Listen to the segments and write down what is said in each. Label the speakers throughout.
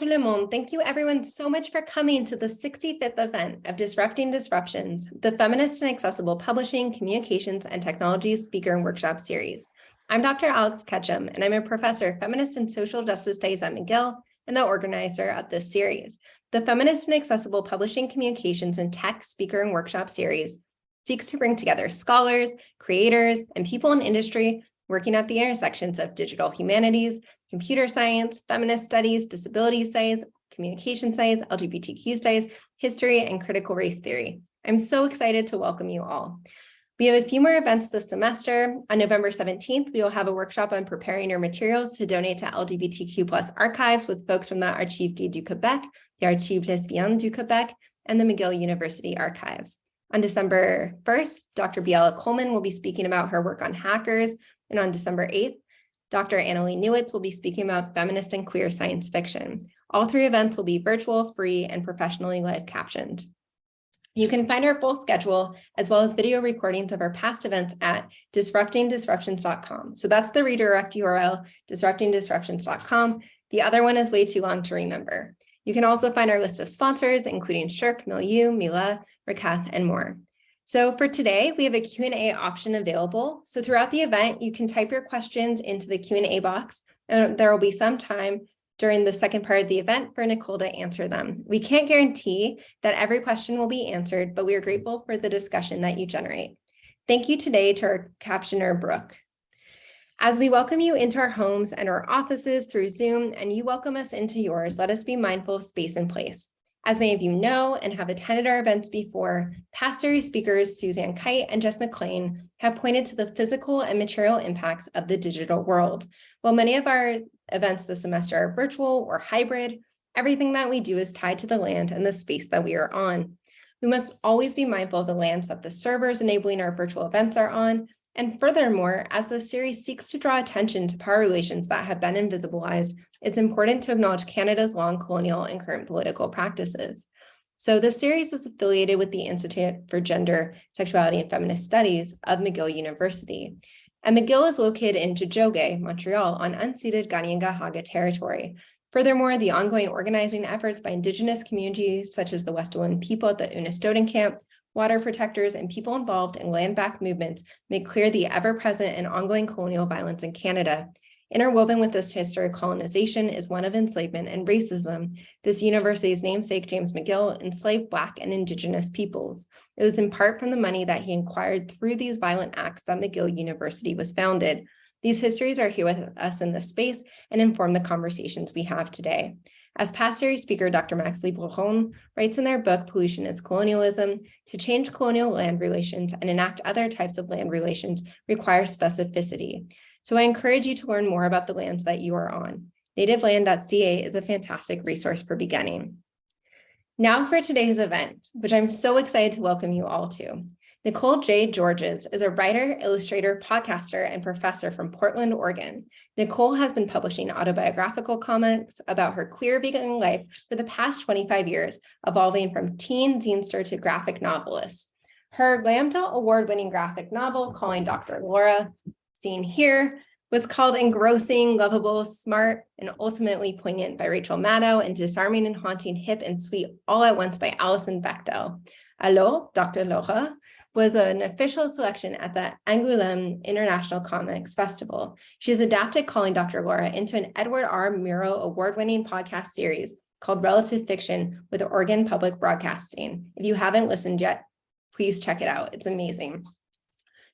Speaker 1: Tout le monde, thank you everyone so much for coming to the 65th event of Disrupting Disruptions, the Feminist and Accessible Publishing, Communications, and Technology Speaker and Workshop Series. I'm Dr. Alex Ketchum, and I'm a professor of Feminist and Social Justice Studies at McGill and the organizer of this series. The Feminist and Accessible Publishing, Communications, and Tech Speaker and Workshop Series seeks to bring together scholars, creators, and people in industry working at the intersections of digital humanities, computer science, feminist studies, disability studies, communication studies, LGBTQ studies, history, and critical race theory. I'm so excited to welcome you all. We have a few more events this semester. On November 17th, we will have a workshop on preparing your materials to donate to LGBTQ+ archives with folks from the Archives Gays du Québec, the Archives Lesbiennes du Québec, and the McGill University Archives. On December 1st, Dr. Biella Coleman will be speaking about her work on hackers, and on December 8th, Dr. Annalee Newitz will be speaking about feminist and queer science fiction. All three events will be virtual, free, and professionally live captioned. You can find our full schedule as well as video recordings of our past events at disruptingdisruptions.com. So that's the redirect URL, disruptingdisruptions.com. The other one is way too long to remember. You can also find our list of sponsors, including Shirk, Milieu, Mila, Rakath, and more. So for today, we have a Q&A option available. So throughout the event, you can type your questions into the Q&A box, and there will be some time during the second part of the event for Nicole to answer them. We can't guarantee that every question will be answered, but we are grateful for the discussion that you generate. Thank you today to our captioner, Brooke. As we welcome you into our homes and our offices through Zoom, and you welcome us into yours, let us be mindful of space and place. As many of you know and have attended our events before, past series speakers Suzanne Kite and Jess McLean have pointed to the physical and material impacts of the digital world. While many of our events this semester are virtual or hybrid, everything that we do is tied to the land and the space that we are on. We must always be mindful of the lands that the servers enabling our virtual events are on. And furthermore, as the series seeks to draw attention to power relations that have been invisibilized, it's important to acknowledge Canada's long colonial and current political practices. So this series is affiliated with the Institute for Gender, Sexuality, and Feminist Studies of McGill University. And McGill is located in Tiohtià:ke, Montreal, on unceded Kanien'kehá:ka territory. Furthermore, the ongoing organizing efforts by Indigenous communities, such as the Wet'suwet'en people at the Unistoten camp, water protectors, and people involved in land-back movements make clear the ever-present and ongoing colonial violence in Canada. Interwoven with this history of colonization is one of enslavement and racism. This university's namesake, James McGill, enslaved Black and Indigenous peoples. It was in part from the money that he acquired through these violent acts that McGill University was founded. These histories are here with us in this space and inform the conversations we have today. As past series speaker Dr. Max Libreron writes in their book, Pollution is Colonialism, to change colonial land relations and enact other types of land relations requires specificity. So I encourage you to learn more about the lands that you are on. Nativeland.ca is a fantastic resource for beginning. Now for today's event, which I'm so excited to welcome you all to. Nicole J Georges is a writer, illustrator, podcaster, and professor from Portland, Oregon. Nicole has been publishing autobiographical comics about her queer beginning life for the past 25 years, evolving from teen zinester to graphic novelist. Her Lambda Award-winning graphic novel, Calling Dr. Laura, seen here, was called Engrossing, Lovable, Smart, and Ultimately Poignant by Rachel Maddow, and Disarming and Haunting, Hip and Sweet All at Once by Alison Bechdel. Allô, Dr. Laura was an official selection at the Angoulême International Comics Festival. She has adapted Calling Dr. Laura into an Edward R. Murrow-award-winning podcast series called Relative Fiction with Oregon Public Broadcasting. If you haven't listened yet, please check it out. It's amazing.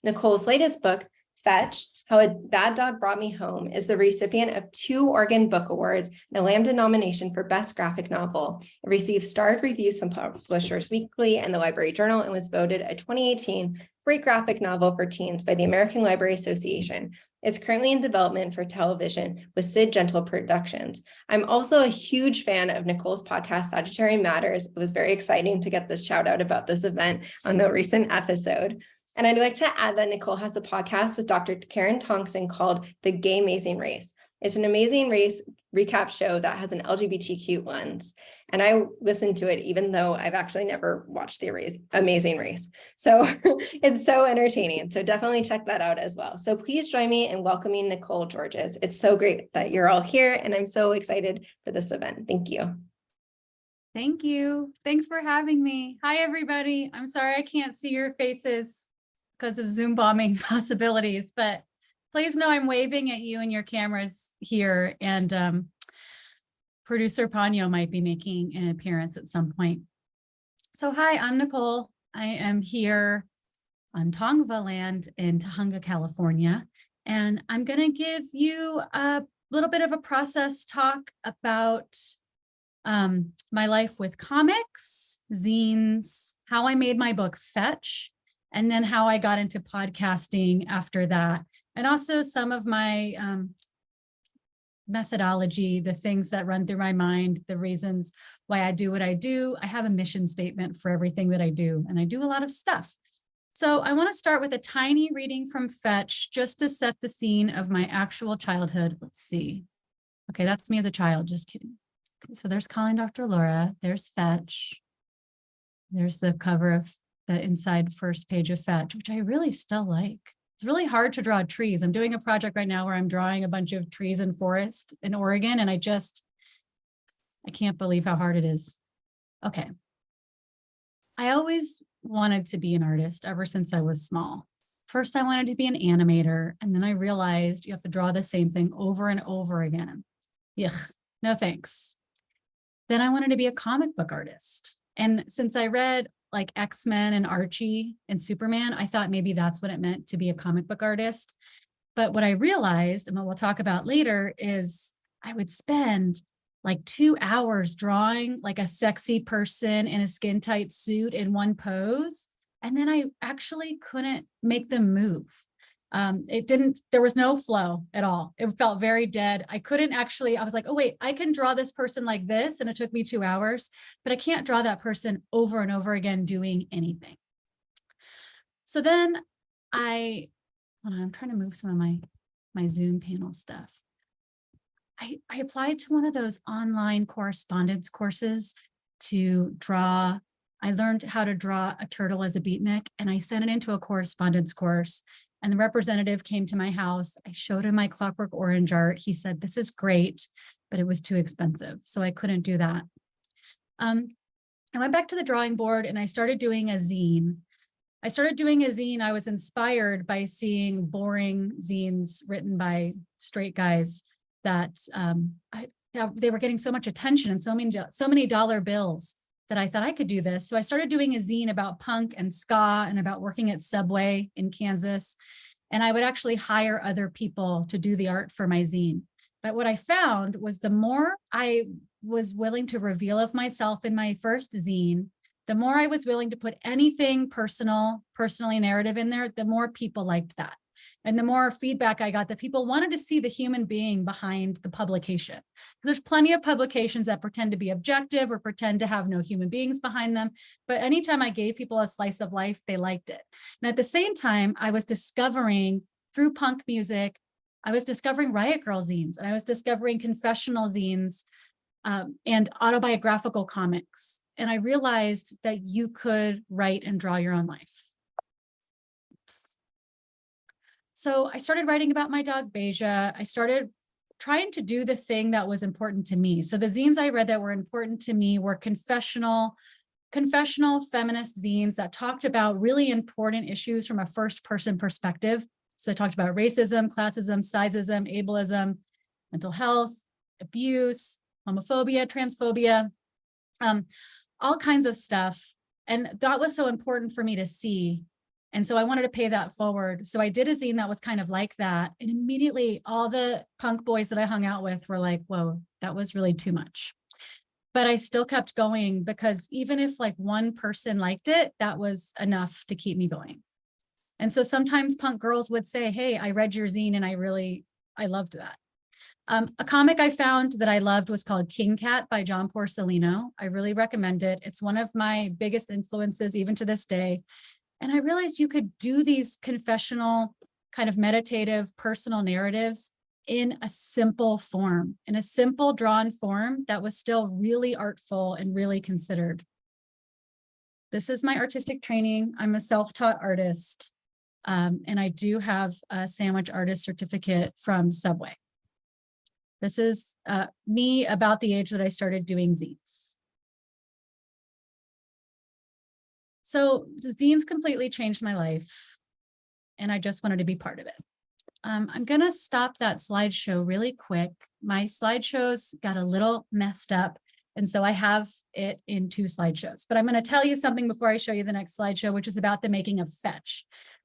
Speaker 1: Nicole's latest book, Fetch, How a Bad Dog Brought Me Home, is the recipient of 2 Oregon Book Awards and a Lambda nomination for Best Graphic Novel. It received starred reviews from Publishers Weekly and the Library Journal and was voted a 2018 Great Graphic Novel for Teens by the American Library Association. It's currently in development for television with Sid Gentle Productions. I'm also a huge fan of Nicole's podcast, Sagittarian Matters. It was very exciting to get this shout out about this event on the recent episode. And I'd like to add that Nicole has a podcast with Dr. Karen Thompson called The Gay Amazing Race. It's an amazing race recap show that has an LGBTQ lens. And I listened to it even though I've actually never watched the Amazing Race. So it's so entertaining. So definitely check that out as well. So please join me in welcoming Nicole Georges. It's so great that you're all here, and I'm so excited for this event. Thank you.
Speaker 2: Thank you. Thanks for having me. Hi, everybody. I'm sorry I can't see your faces because of Zoom bombing possibilities, but please know I'm waving at you and your cameras here, and producer Panyo might be making an appearance at some point. So hi, I'm Nicole. I am here on Tongva land in Tahunga, California, and I'm going to give you a little bit of a process talk about my life with comics, zines, how I made my book Fetch, and then how I got into podcasting after that. And also some of my methodology, the things that run through my mind, the reasons why I do what I do. I have a mission statement for everything that I do, and I do a lot of stuff. So I want to start with a tiny reading from Fetch just to set the scene of my actual childhood. Let's see. Okay, that's me as a child, just kidding. Okay, so there's Calling Dr. Laura, there's Fetch. There's the cover of the inside first page of Fetch, which I really still like. It's really hard to draw trees. I'm doing a project right now where I'm drawing a bunch of trees and forest in Oregon, and I can't believe how hard it is. Okay. I always wanted to be an artist ever since I was small. First, I wanted to be an animator, and then I realized you have to draw the same thing over and over again. Yuck, no thanks. Then I wanted to be a comic book artist. And since I read like X-Men and Archie and Superman, I thought maybe that's what it meant to be a comic book artist. But what I realized, and what we'll talk about later, is I would spend like 2 hours drawing like a sexy person in a skin tight suit in one pose. And then I actually couldn't make them move. There was no flow at all. It felt very dead. I was like, oh wait, I can draw this person like this. And it took me 2 hours, but I can't draw that person over and over again doing anything. So then I'm trying to move some of my Zoom panel stuff. I applied to one of those online correspondence courses to draw. I learned how to draw a turtle as a beatnik, and I sent it into a correspondence course. And the representative came to my house. I showed him my Clockwork Orange art. He said, this is great, but it was too expensive. So I couldn't do that. I went back to the drawing board and I started doing a zine. I was inspired by seeing boring zines written by straight guys that they were getting so much attention and so many dollar bills that I thought I could do this. So I started doing a zine about punk and ska and about working at Subway in Kansas. And I would actually hire other people to do the art for my zine. But what I found was the more I was willing to reveal of myself in my first zine, the more I was willing to put anything personally narrative in there, the more people liked that. And the more feedback I got, that people wanted to see the human being behind the publication. Because there's plenty of publications that pretend to be objective or pretend to have no human beings behind them. But anytime I gave people a slice of life, they liked it. And at the same time, I was discovering through punk music, I was discovering Riot Girl zines, and I was discovering confessional zines and autobiographical comics. And I realized that you could write and draw your own life. So I started writing about my dog, Beja. I started trying to do the thing that was important to me. So the zines I read that were important to me were confessional feminist zines that talked about really important issues from a first-person perspective. So they talked about racism, classism, sizeism, ableism, mental health, abuse, homophobia, transphobia, all kinds of stuff. And that was so important for me to see. And so I wanted to pay that forward. So I did a zine that was kind of like that. And immediately all the punk boys that I hung out with were like, whoa, that was really too much. But I still kept going because even if like one person liked it, that was enough to keep me going. And so sometimes punk girls would say, hey, I read your zine and I loved that. A comic I found that I loved was called King Cat by John Porcellino. I really recommend it. It's one of my biggest influences even to this day. And I realized you could do these confessional, kind of meditative, personal narratives in a simple form, in a simple drawn form that was still really artful and really considered. This is my artistic training. I'm a self-taught artist, and I do have a sandwich artist certificate from Subway. This is me about the age that I started doing zines. So the zines completely changed my life, and I just wanted to be part of it. I'm going to stop that slideshow really quick. My slideshows got a little messed up, and so I have it in 2 slideshows. But I'm going to tell you something before I show you the next slideshow, which is about the making of Fetch,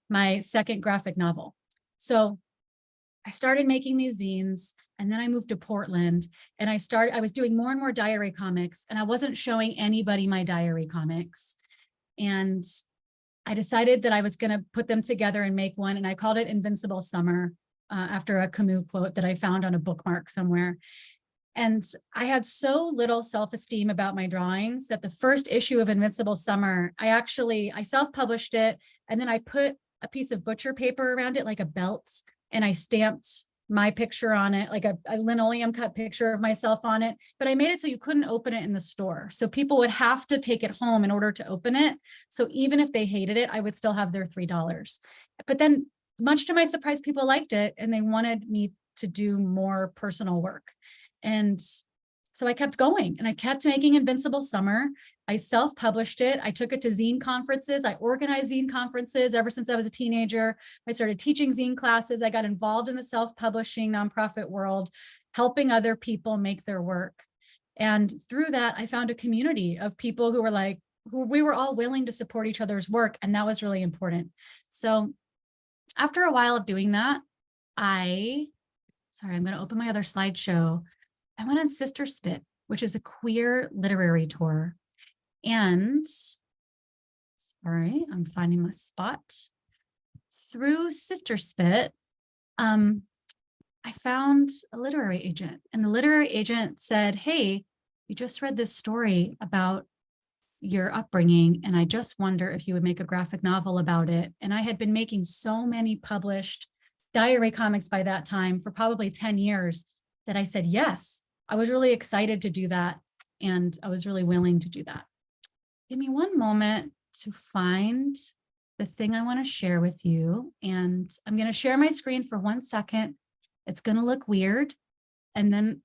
Speaker 2: my second graphic novel. So I started making these zines, and then I moved to Portland, and I was doing more and more diary comics, and I wasn't showing anybody my diary comics. And I decided that I was going to put them together and make one, and I called it Invincible Summer after a Camus quote that I found on a bookmark somewhere. And I had so little self-esteem about my drawings that the first issue of Invincible Summer, I self-published it, and then I put a piece of butcher paper around it like a belt, and I stamped my picture on it, like a linoleum cut picture of myself on it, but I made it so you couldn't open it in the store. So people would have to take it home in order to open it. So even if they hated it, I would still have their $3. But then much to my surprise, people liked it and they wanted me to do more personal work. And so I kept going and I kept making Invincible Summer. I self-published it. I took it to zine conferences. I organized zine conferences ever since I was a teenager. I started teaching zine classes. I got involved in the self-publishing nonprofit world, helping other people make their work. And through that, I found a community of people who we were all willing to support each other's work. And that was really important. So after a while of doing that, I'm going to open my other slideshow. I went on Sister Spit, which is a queer literary tour. And sorry, I'm finding my spot. Through Sister Spit, I found a literary agent, and the literary agent said, "Hey, you just read this story about your upbringing, and I just wonder if you would make a graphic novel about it." And I had been making so many published diary comics by that time for probably 10 years that I said yes. I was really excited to do that, and I was really willing to do that. Give me one moment to find the thing I want to share with you. And I'm going to share my screen for 1 second. It's going to look weird. And then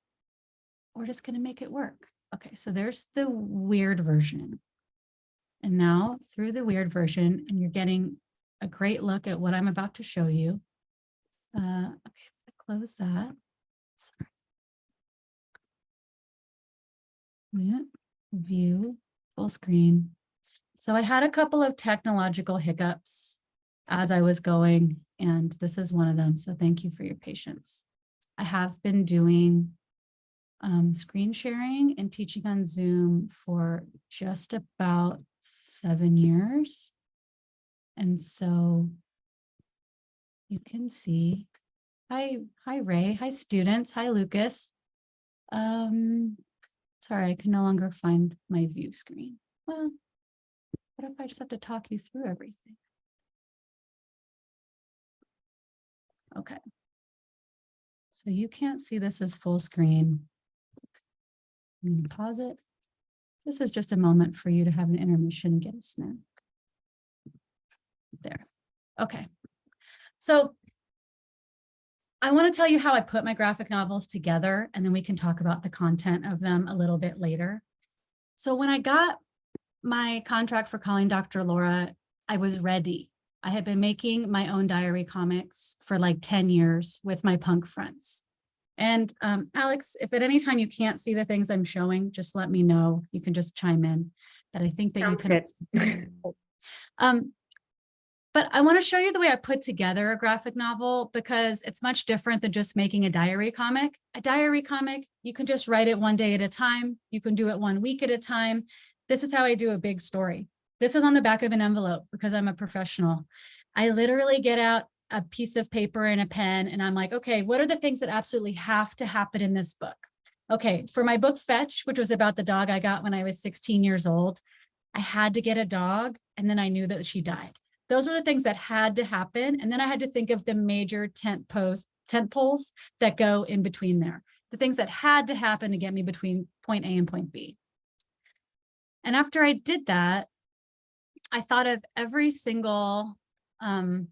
Speaker 2: we're just going to make it work. Okay, so there's the weird version. And now through the weird version, and you're getting a great look at what I'm about to show you. Okay, close that. Sorry. Yeah. View. Full screen. So I had a couple of technological hiccups as I was going, and this is one of them. So thank you for your patience. I have been doing screen sharing and teaching on Zoom for just about 7 years. And so you can see, hi Ray, hi students, hi Lucas. Sorry, I can no longer find my view screen. Well, what if I just have to talk you through everything? Okay. So you can't see this as full screen. I'm going to pause it. This is just a moment for you to have an intermission and get a snack. There. Okay. So I want to tell you how I put my graphic novels together, and then we can talk about the content of them a little bit later. So when I got my contract for Calling Dr. Laura, I was ready. I had been making my own diary comics for like 10 years with my punk friends. And Alex, if at any time you can't see the things I'm showing, just let me know. You can just chime in. But I think that you can. But I want to show you the way I put together a graphic novel, because it's much different than just making a diary comic. A diary comic, you can just write it one day at a time. You can do it 1 week at a time. This is how I do a big story. This is on the back of an envelope because I'm a professional. I literally get out a piece of paper and a pen, and I'm like, okay, what are the things that absolutely have to happen in this book? Okay, for my book Fetch, which was about the dog I got when I was 16 years old, I had to get a dog, and then I knew that she died. Those were the things that had to happen. And then I had to think of the major tent tent poles that go in between there, the things that had to happen to get me between point A and point B. And after I did that, I thought of every single anecdote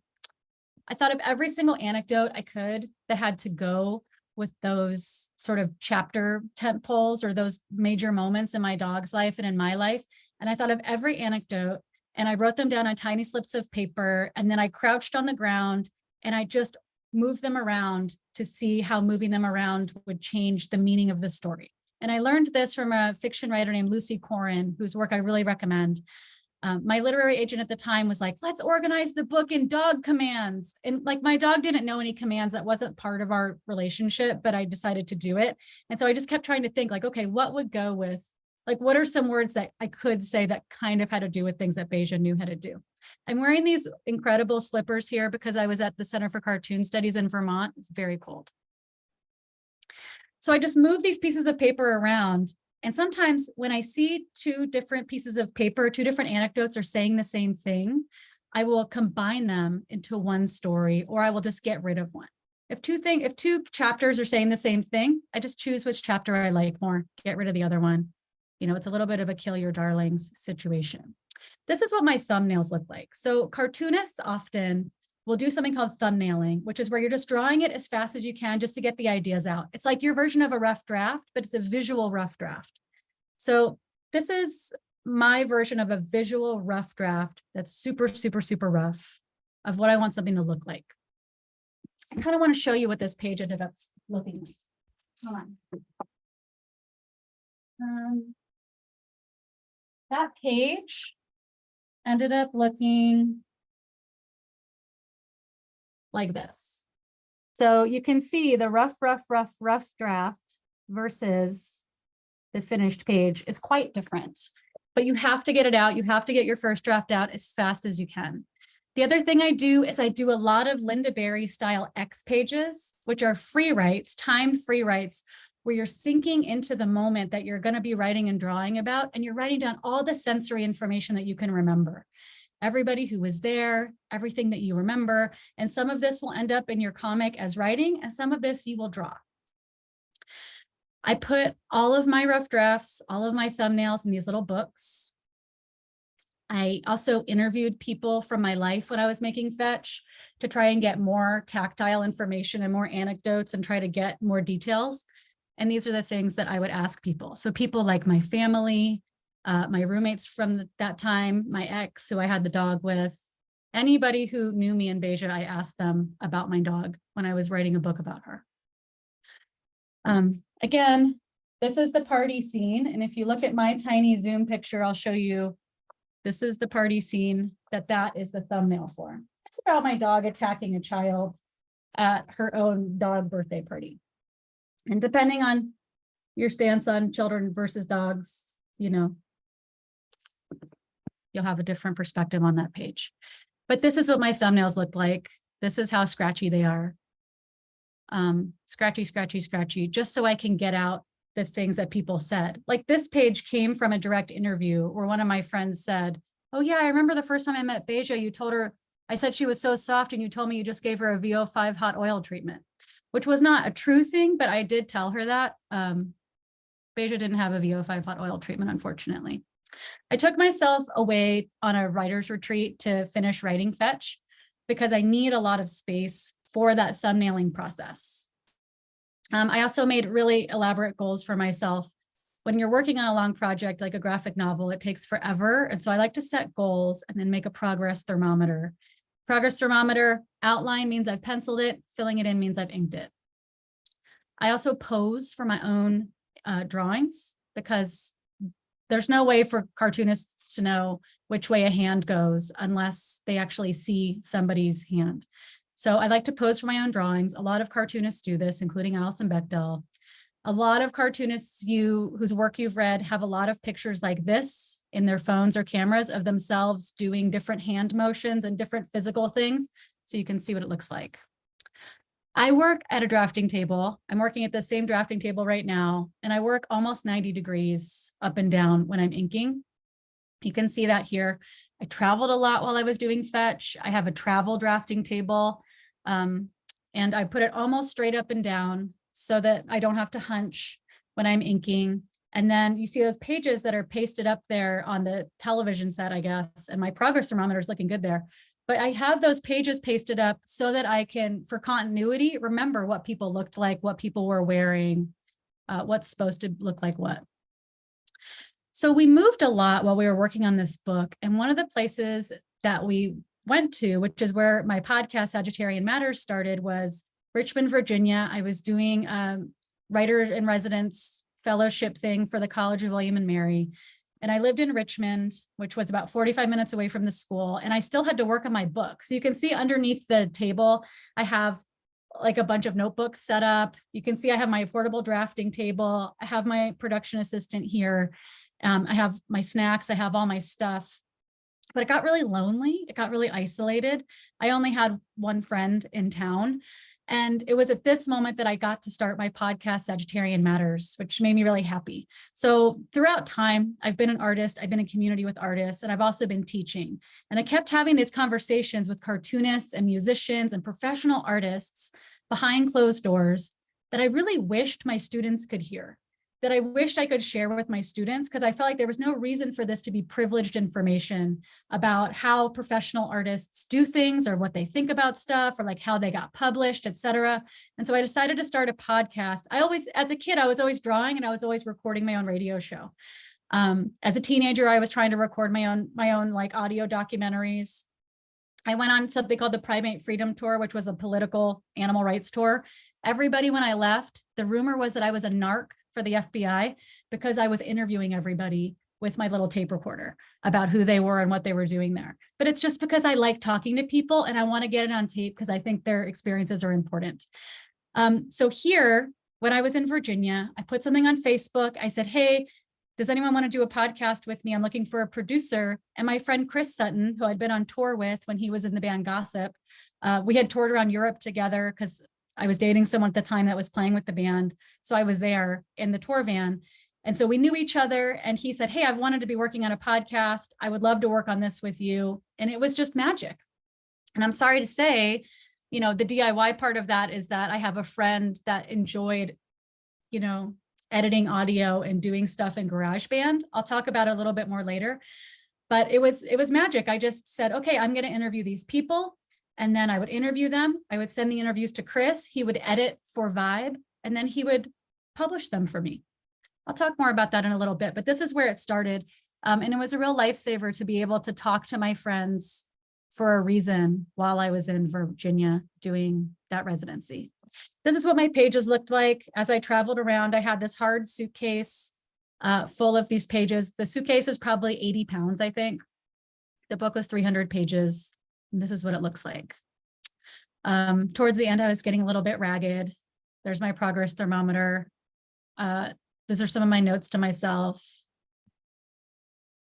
Speaker 2: I could that had to go with those sort of chapter tent poles or those major moments in my dog's life and in my life. And I thought of every anecdote and I wrote them down on tiny slips of paper. And then I crouched on the ground and I just moved them around to see how moving them around would change the meaning of the story. And I learned this from a fiction writer named Lucy Corin, whose work I really recommend. My literary agent at the time was like, let's organize the book in dog commands. And like my dog didn't know any commands. That wasn't part of our relationship, but I decided to do it. And so I just kept trying to think like, okay, what would go with, like, what are some words that I could say that kind of had to do with things that Beja knew how to do? I'm wearing these incredible slippers here because I was at the Center for Cartoon Studies in Vermont. It's very cold. So I just move these pieces of paper around. And sometimes when I see two different pieces of paper, two different anecdotes are saying the same thing, I will combine them into one story, or I will just get rid of one. If two chapters are saying the same thing, I just choose which chapter I like more, get rid of the other one. You know, it's a little bit of a kill your darlings situation. This is what my thumbnails look like. So cartoonists often will do something called thumbnailing, which is where you're just drawing it as fast as you can just to get the ideas out. It's like your version of a rough draft, but it's a visual rough draft. So this is my version of a visual rough draft that's super, super, super rough of what I want something to look like. I kind of want to show you what this page ended up looking like. Hold on. That page ended up looking like this. So you can see the rough draft versus the finished page is quite different, but you have to get it out. You have to get your first draft out as fast as you can. The other thing I do is I do a lot of Linda Berry style X pages, which are free writes, timed free writes, where you're sinking into the moment that you're going to be writing and drawing about, and you're writing down all the sensory information that you can remember. Everybody who was there, everything that you remember, and some of this will end up in your comic as writing, and some of this you will draw. I put all of my rough drafts, all of my thumbnails in these little books. I also interviewed people from my life when I was making Fetch to try and get more tactile information and more anecdotes and try to get more details. And these are the things that I would ask people. So people like my family, my roommates from that time, my ex who I had the dog with, anybody who knew me in Beja, I asked them about my dog when I was writing a book about her. Again, this is the party scene. And if you look at my tiny Zoom picture, I'll show you, this is the party scene that is the thumbnail for. It's about my dog attacking a child at her own dog birthday party. And depending on your stance on children versus dogs, you know, you'll have a different perspective on that page. But this is what my thumbnails look like. This is how scratchy they are. Scratchy, scratchy, scratchy, just so I can get out the things that people said. Like this page came from a direct interview where one of my friends said, oh yeah, I remember the first time I met Beja, you told her, I said she was so soft and you told me you just gave her a VO5 hot oil treatment, which was not a true thing, but I did tell her that. Beja didn't have a VO5 hot oil treatment, unfortunately. I took myself away on a writer's retreat to finish writing Fetch because I need a lot of space for that thumbnailing process. I also made really elaborate goals for myself. When you're working on a long project like a graphic novel, it takes forever. And so I like to set goals and then make a progress thermometer. Progress thermometer outline means I've penciled it, filling it in means I've inked it. I also pose for my own drawings because there's no way for cartoonists to know which way a hand goes unless they actually see somebody's hand. So I like to pose for my own drawings. A lot of cartoonists do this, including Alison Bechdel. A lot of cartoonists whose work you've read have a lot of pictures like this in their phones or cameras of themselves doing different hand motions and different physical things, so you can see what it looks like. I work at a drafting table. I'm working at the same drafting table right now, and I work almost 90 degrees up and down when I'm inking. You can see that here. I traveled a lot while I was doing Fetch. I have a travel drafting table. and I put it almost straight up and down so that I don't have to hunch when I'm inking. And then you see those pages that are pasted up there on the television set, I guess, and my progress thermometer is looking good there. But I have those pages pasted up so that I can, for continuity, remember what people looked like, what people were wearing, what's supposed to look like what. So we moved a lot while we were working on this book. And one of the places that we went to, which is where my podcast, Sagittarian Matters, started, was Richmond, Virginia. I was doing a writer in residence fellowship thing for the College of William and Mary. And I lived in Richmond, which was about 45 minutes away from the school. And I still had to work on my book. So you can see underneath the table, I have like a bunch of notebooks set up. You can see I have my portable drafting table. I have my production assistant here. I have my snacks. I have all my stuff. But it got really lonely. It got really isolated. I only had one friend in town. And it was at this moment that I got to start my podcast, Sagittarian Matters, which made me really happy. So throughout time, I've been an artist, I've been in community with artists, and I've also been teaching. And I kept having these conversations with cartoonists and musicians and professional artists behind closed doors that I really wished my students could hear, that I wished I could share with my students, because I felt like there was no reason for this to be privileged information about how professional artists do things or what they think about stuff or like how they got published, et cetera. And so I decided to start a podcast. As a kid, I was always drawing and I was always recording my own radio show. As a teenager, I was trying to record my own like audio documentaries. I went on something called the Primate Freedom Tour, which was a political animal rights tour. Everybody, when I left, the rumor was that I was a narc for the FBI because I was interviewing everybody with my little tape recorder about who they were and what they were doing there. But it's just because I like talking to people and I want to get it on tape because I think their experiences are important. So here, when I was in Virginia, I put something on Facebook. I said, hey, does anyone want to do a podcast with me? I'm looking for a producer. And my friend Chris Sutton, who I'd been on tour with when he was in the band Gossip, we had toured around Europe together because I was dating someone at the time that was playing with the band. So I was there in the tour van. And so we knew each other. And he said, hey, I've wanted to be working on a podcast. I would love to work on this with you. And it was just magic. And I'm sorry to say, the DIY part of that is that I have a friend that enjoyed, editing audio and doing stuff in GarageBand. I'll talk about it a little bit more later. But it was magic. I just said, okay, I'm going to interview these people. And then I would interview them. I would send the interviews to Chris. He would edit for Vibe, and then he would publish them for me. I'll talk more about that in a little bit, but this is where it started. And it was a real lifesaver to be able to talk to my friends for a reason while I was in Virginia doing that residency. This is what my pages looked like. As I traveled around, I had this hard suitcase full of these pages. The suitcase is probably 80 pounds, I think. The book was 300 pages. And this is what it looks like. Towards the end, I was getting a little bit ragged. There's my progress thermometer. These are some of my notes to myself.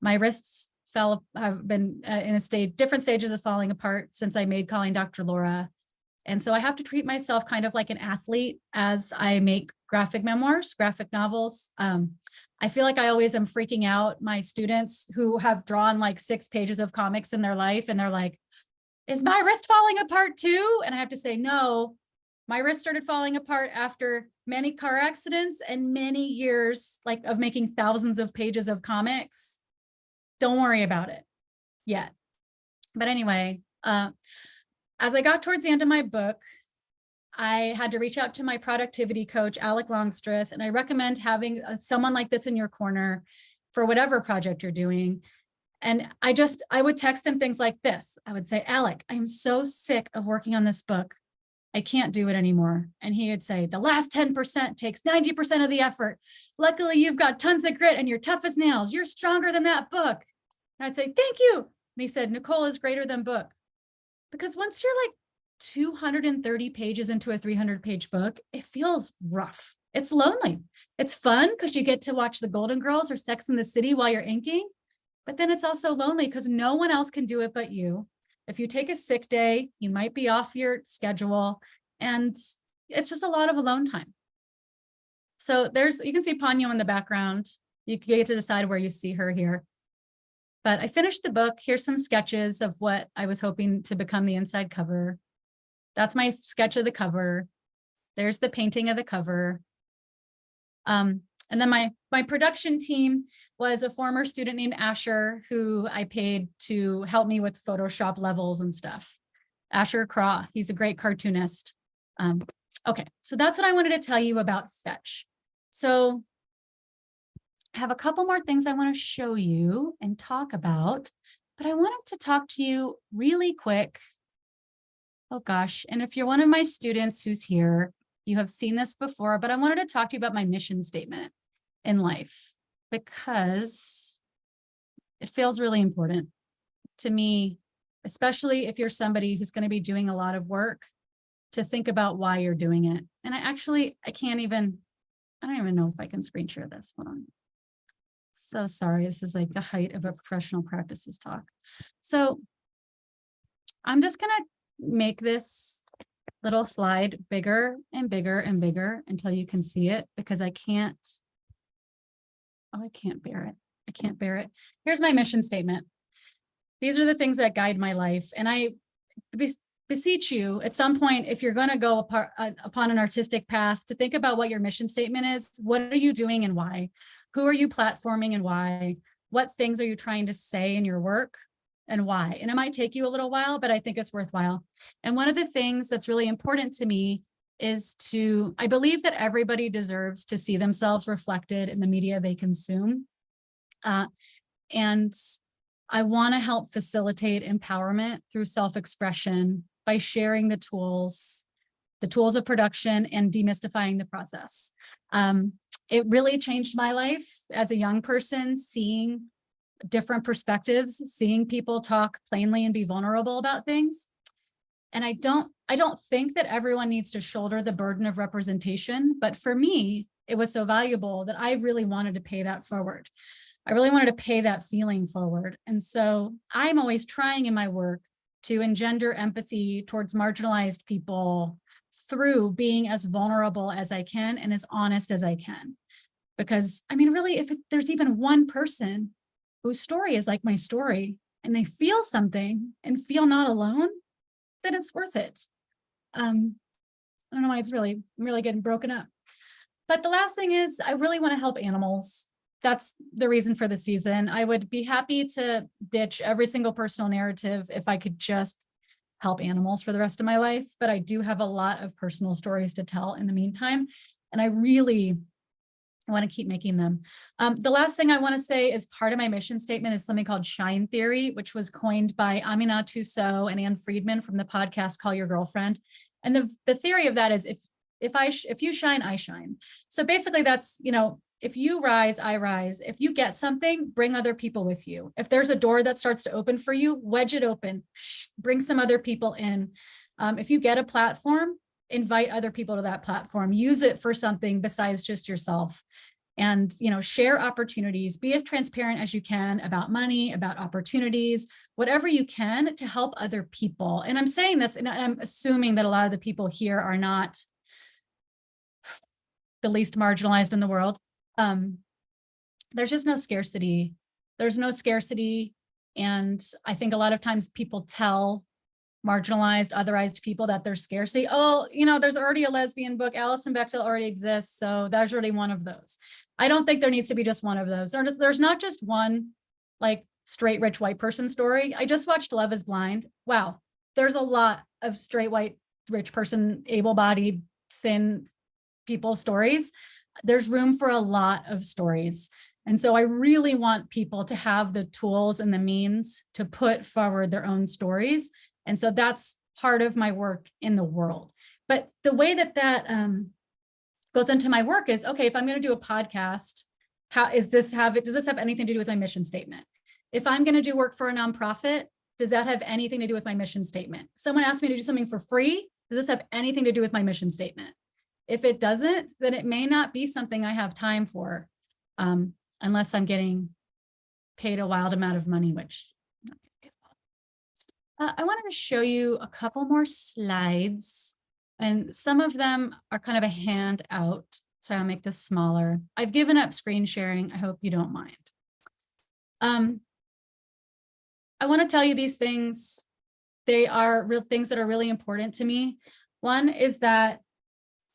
Speaker 2: My wrists have been in different stages of falling apart since I made Calling Dr. Laura. And so I have to treat myself kind of like an athlete as I make graphic memoirs, graphic novels. I feel like I always am freaking out my students who have drawn like 6 pages of comics in their life. And they're like, is my wrist falling apart too? And I have to say, no, my wrist started falling apart after many car accidents and many years of making thousands of pages of comics. Don't worry about it yet. But anyway, as I got towards the end of my book, I had to reach out to my productivity coach, Alec Longstreth, and I recommend having someone like this in your corner for whatever project you're doing. And I would text him things like this. I would say, Alec, I'm so sick of working on this book. I can't do it anymore. And he would say, the last 10% takes 90% of the effort. Luckily, you've got tons of grit and you're tough as nails. You're stronger than that book. And I'd say, thank you. And he said, Nicole is greater than book. Because once you're like 230 pages into a 300-page book, it feels rough. It's lonely. It's fun because you get to watch the Golden Girls or Sex and the City while you're inking. But then it's also lonely because no one else can do it but you. If you take a sick day, you might be off your schedule, and it's just a lot of alone time. So you can see Ponyo in the background. You get to decide where you see her here. But I finished the book. Here's some sketches of what I was hoping to become the inside cover. That's my sketch of the cover. There's the painting of the cover. And then my production team was a former student named Asher, who I paid to help me with Photoshop levels and stuff. Asher Craw, he's a great cartoonist. Okay, so that's what I wanted to tell you about Fetch. So I have a couple more things I want to show you and talk about, but I wanted to talk to you really quick. Oh gosh, and if you're one of my students who's here, you have seen this before, but I wanted to talk to you about my mission statement in life because it feels really important to me, especially if you're somebody who's going to be doing a lot of work, to think about why you're doing it. And I don't even know if I can screen share this. Hold on. So sorry, this is like the height of a professional practices talk. So I'm just going to make this little slide bigger and bigger and bigger until you can see it, because I can't bear it. I can't bear it. Here's my mission statement. These are the things that guide my life. And I beseech you at some point, if you're going to go upon an artistic path, to think about what your mission statement is. What are you doing and why? Who are you platforming and why? What things are you trying to say in your work and why? And it might take you a little while, but I think it's worthwhile. And one of the things that's really important to me is I believe that everybody deserves to see themselves reflected in the media they consume. And I want to help facilitate empowerment through self-expression by sharing the tools of production and demystifying the process. It really changed my life as a young person, seeing different perspectives, seeing people talk plainly and be vulnerable about things. And I don't think that everyone needs to shoulder the burden of representation, but for me, it was so valuable that I really wanted to pay that forward. I really wanted to pay that feeling forward. And so I'm always trying in my work to engender empathy towards marginalized people through being as vulnerable as I can and as honest as I can. Because I mean, really, if there's even one person whose story is like my story and they feel something and feel not alone, then it's worth it. I don't know why I'm really getting broken up. But the last thing is, I really want to help animals. That's the reason for the season. I would be happy to ditch every single personal narrative if I could just help animals for the rest of my life. But I do have a lot of personal stories to tell in the meantime. And I really want to keep making them. The last thing I want to say as part of my mission statement is something called shine theory, which was coined by Amina Toussaint and Ann Friedman from the podcast Call Your Girlfriend. And the theory of that is if you shine, I shine. So basically that's, if you rise, I rise. If you get something, bring other people with you. If there's a door that starts to open for you, wedge it open, bring some other people in. If you get a platform, invite other people to that platform, use it for something besides just yourself. And, share opportunities, be as transparent as you can about money, about opportunities, whatever you can to help other people. And I'm saying this, and I'm assuming that a lot of the people here are not the least marginalized in the world. There's just no scarcity. There's no scarcity. And I think a lot of times people tell marginalized, otherized people that there's scarcity. Oh, there's already a lesbian book. Alison Bechdel already exists. So there's already one of those. I don't think there needs to be just one of those. There's not just one like straight rich white person story. I just watched Love is Blind. Wow. There's a lot of straight white rich person, able-bodied, thin people stories. There's room for a lot of stories. And so I really want people to have the tools and the means to put forward their own stories. And so that's part of my work in the world. But the way that goes into my work is, okay, if I'm going to do a podcast, does this have anything to do with my mission statement? If I'm going to do work for a nonprofit, does that have anything to do with my mission statement? If someone asks me to do something for free, does this have anything to do with my mission statement? If it doesn't, then it may not be something I have time for, unless I'm getting paid a wild amount of money, which I'm not getting paid a lot. I wanted to show you a couple more slides, and some of them are kind of a handout. So I'll make this smaller. I've given up screen sharing. I hope you don't mind. I want to tell you these things They are real things that are really important to me. One is that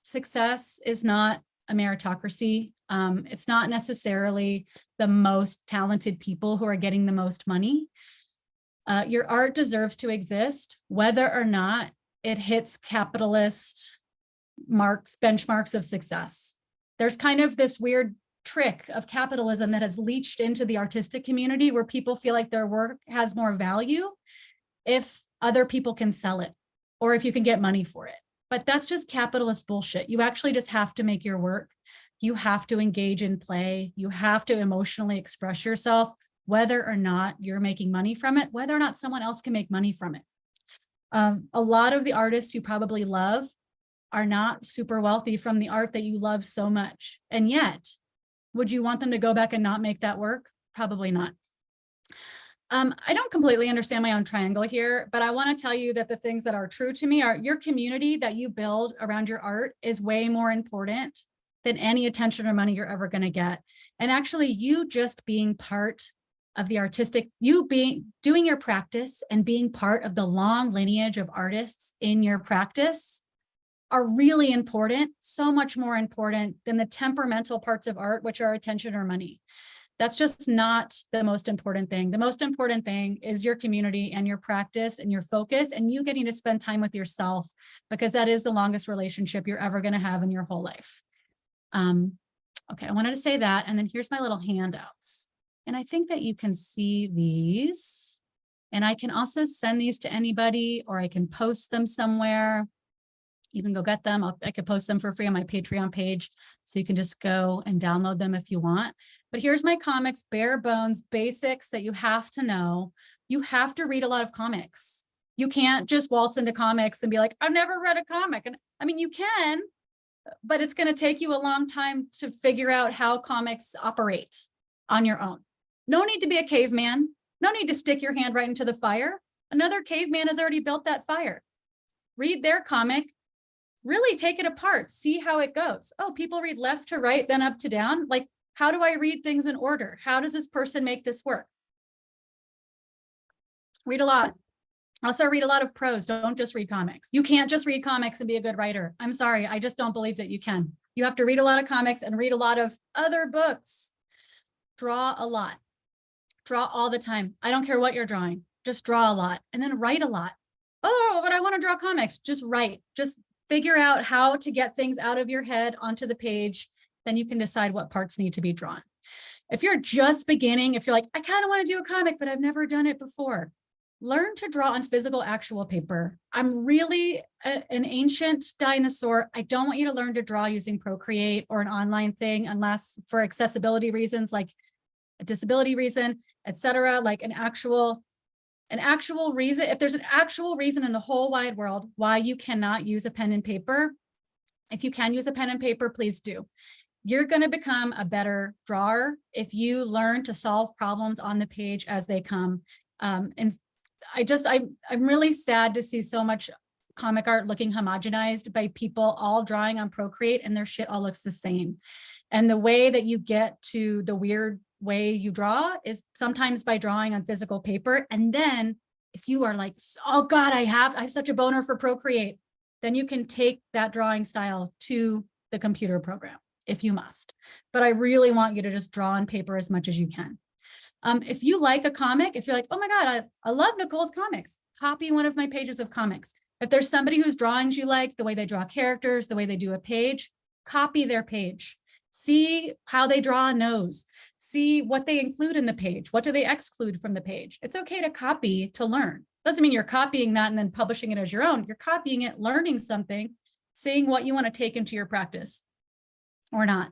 Speaker 2: success is not a meritocracy. It's not necessarily the most talented people who are getting the most money. Your art deserves to exist, whether or not it hits capitalist benchmarks of success. There's kind of this weird trick of capitalism that has leached into the artistic community where people feel like their work has more value if other people can sell it or if you can get money for it. But that's just capitalist bullshit. You actually just have to make your work. You have to engage in play. You have to emotionally express yourself, whether or not you're making money from it, whether or not someone else can make money from it. A lot of the artists you probably love are not super wealthy from the art that you love so much. And yet, would you want them to go back and not make that work? Probably not. I don't completely understand my own triangle here, but I want to tell you that the things that are true to me are your community that you build around your art is way more important than any attention or money you're ever going to get. And actually, you just being part of the artistic, doing your practice and being part of the long lineage of artists in your practice are really important, so much more important than the temperamental parts of art, which are attention or money. That's just not the most important thing. The most important thing is your community and your practice and your focus and you getting to spend time with yourself, because that is the longest relationship you're ever going to have in your whole life. Okay, I wanted to say that. And then here's my little handouts. And I think that you can see these. And I can also send these to anybody, or I can post them somewhere. You can go get them. I could post them for free on my Patreon page. So you can just go and download them if you want. But here's my comics, bare bones, basics that you have to know. You have to read a lot of comics. You can't just waltz into comics and be like, I've never read a comic. And I mean, you can, but it's going to take you a long time to figure out how comics operate on your own. No need to be a caveman. No need to stick your hand right into the fire. Another caveman has already built that fire. Read their comic. Really take it apart, see how it goes. Oh, people read left to right, then up to down. Like, how do I read things in order? How does this person make this work? Read a lot. Also read a lot of prose. Don't just read comics. You can't just read comics and be a good writer. I'm sorry, I just don't believe that you can. You have to read a lot of comics and read a lot of other books. Draw a lot. Draw all the time. I don't care what you're drawing. Just draw a lot and then write a lot. Oh, but I want to draw comics. Just write. Just figure out how to get things out of your head onto the page, then you can decide what parts need to be drawn. If you're just beginning, if you're like, I kind of want to do a comic, but I've never done it before, learn to draw on physical, actual paper. I'm really an ancient dinosaur. I don't want you to learn to draw using Procreate or an online thing unless for accessibility reasons, like a disability reason, etc., like an actual reason. If there's an actual reason in the whole wide world why you cannot use a pen and paper, if you can use a pen and paper, please do. You're going to become a better drawer if you learn to solve problems on the page as they come. And I'm really sad to see so much comic art looking homogenized by people all drawing on Procreate and their shit all looks the same. And the way that you get to the weird way you draw is sometimes by drawing on physical paper. And then if you are like, oh God, I have such a boner for Procreate, then you can take that drawing style to the computer program if you must. But I really want you to just draw on paper as much as you can. If you like a comic, if you're like, oh my God, I love Nicole's comics, copy one of my pages of comics. If there's somebody whose drawings you like, the way they draw characters, the way they do a page, copy their page. See how they draw a nose. See what they include in the page. What do they exclude from the page? It's okay to copy to learn. Doesn't mean you're copying that and then publishing it as your own. You're copying it, learning something, seeing what you want to take into your practice or not.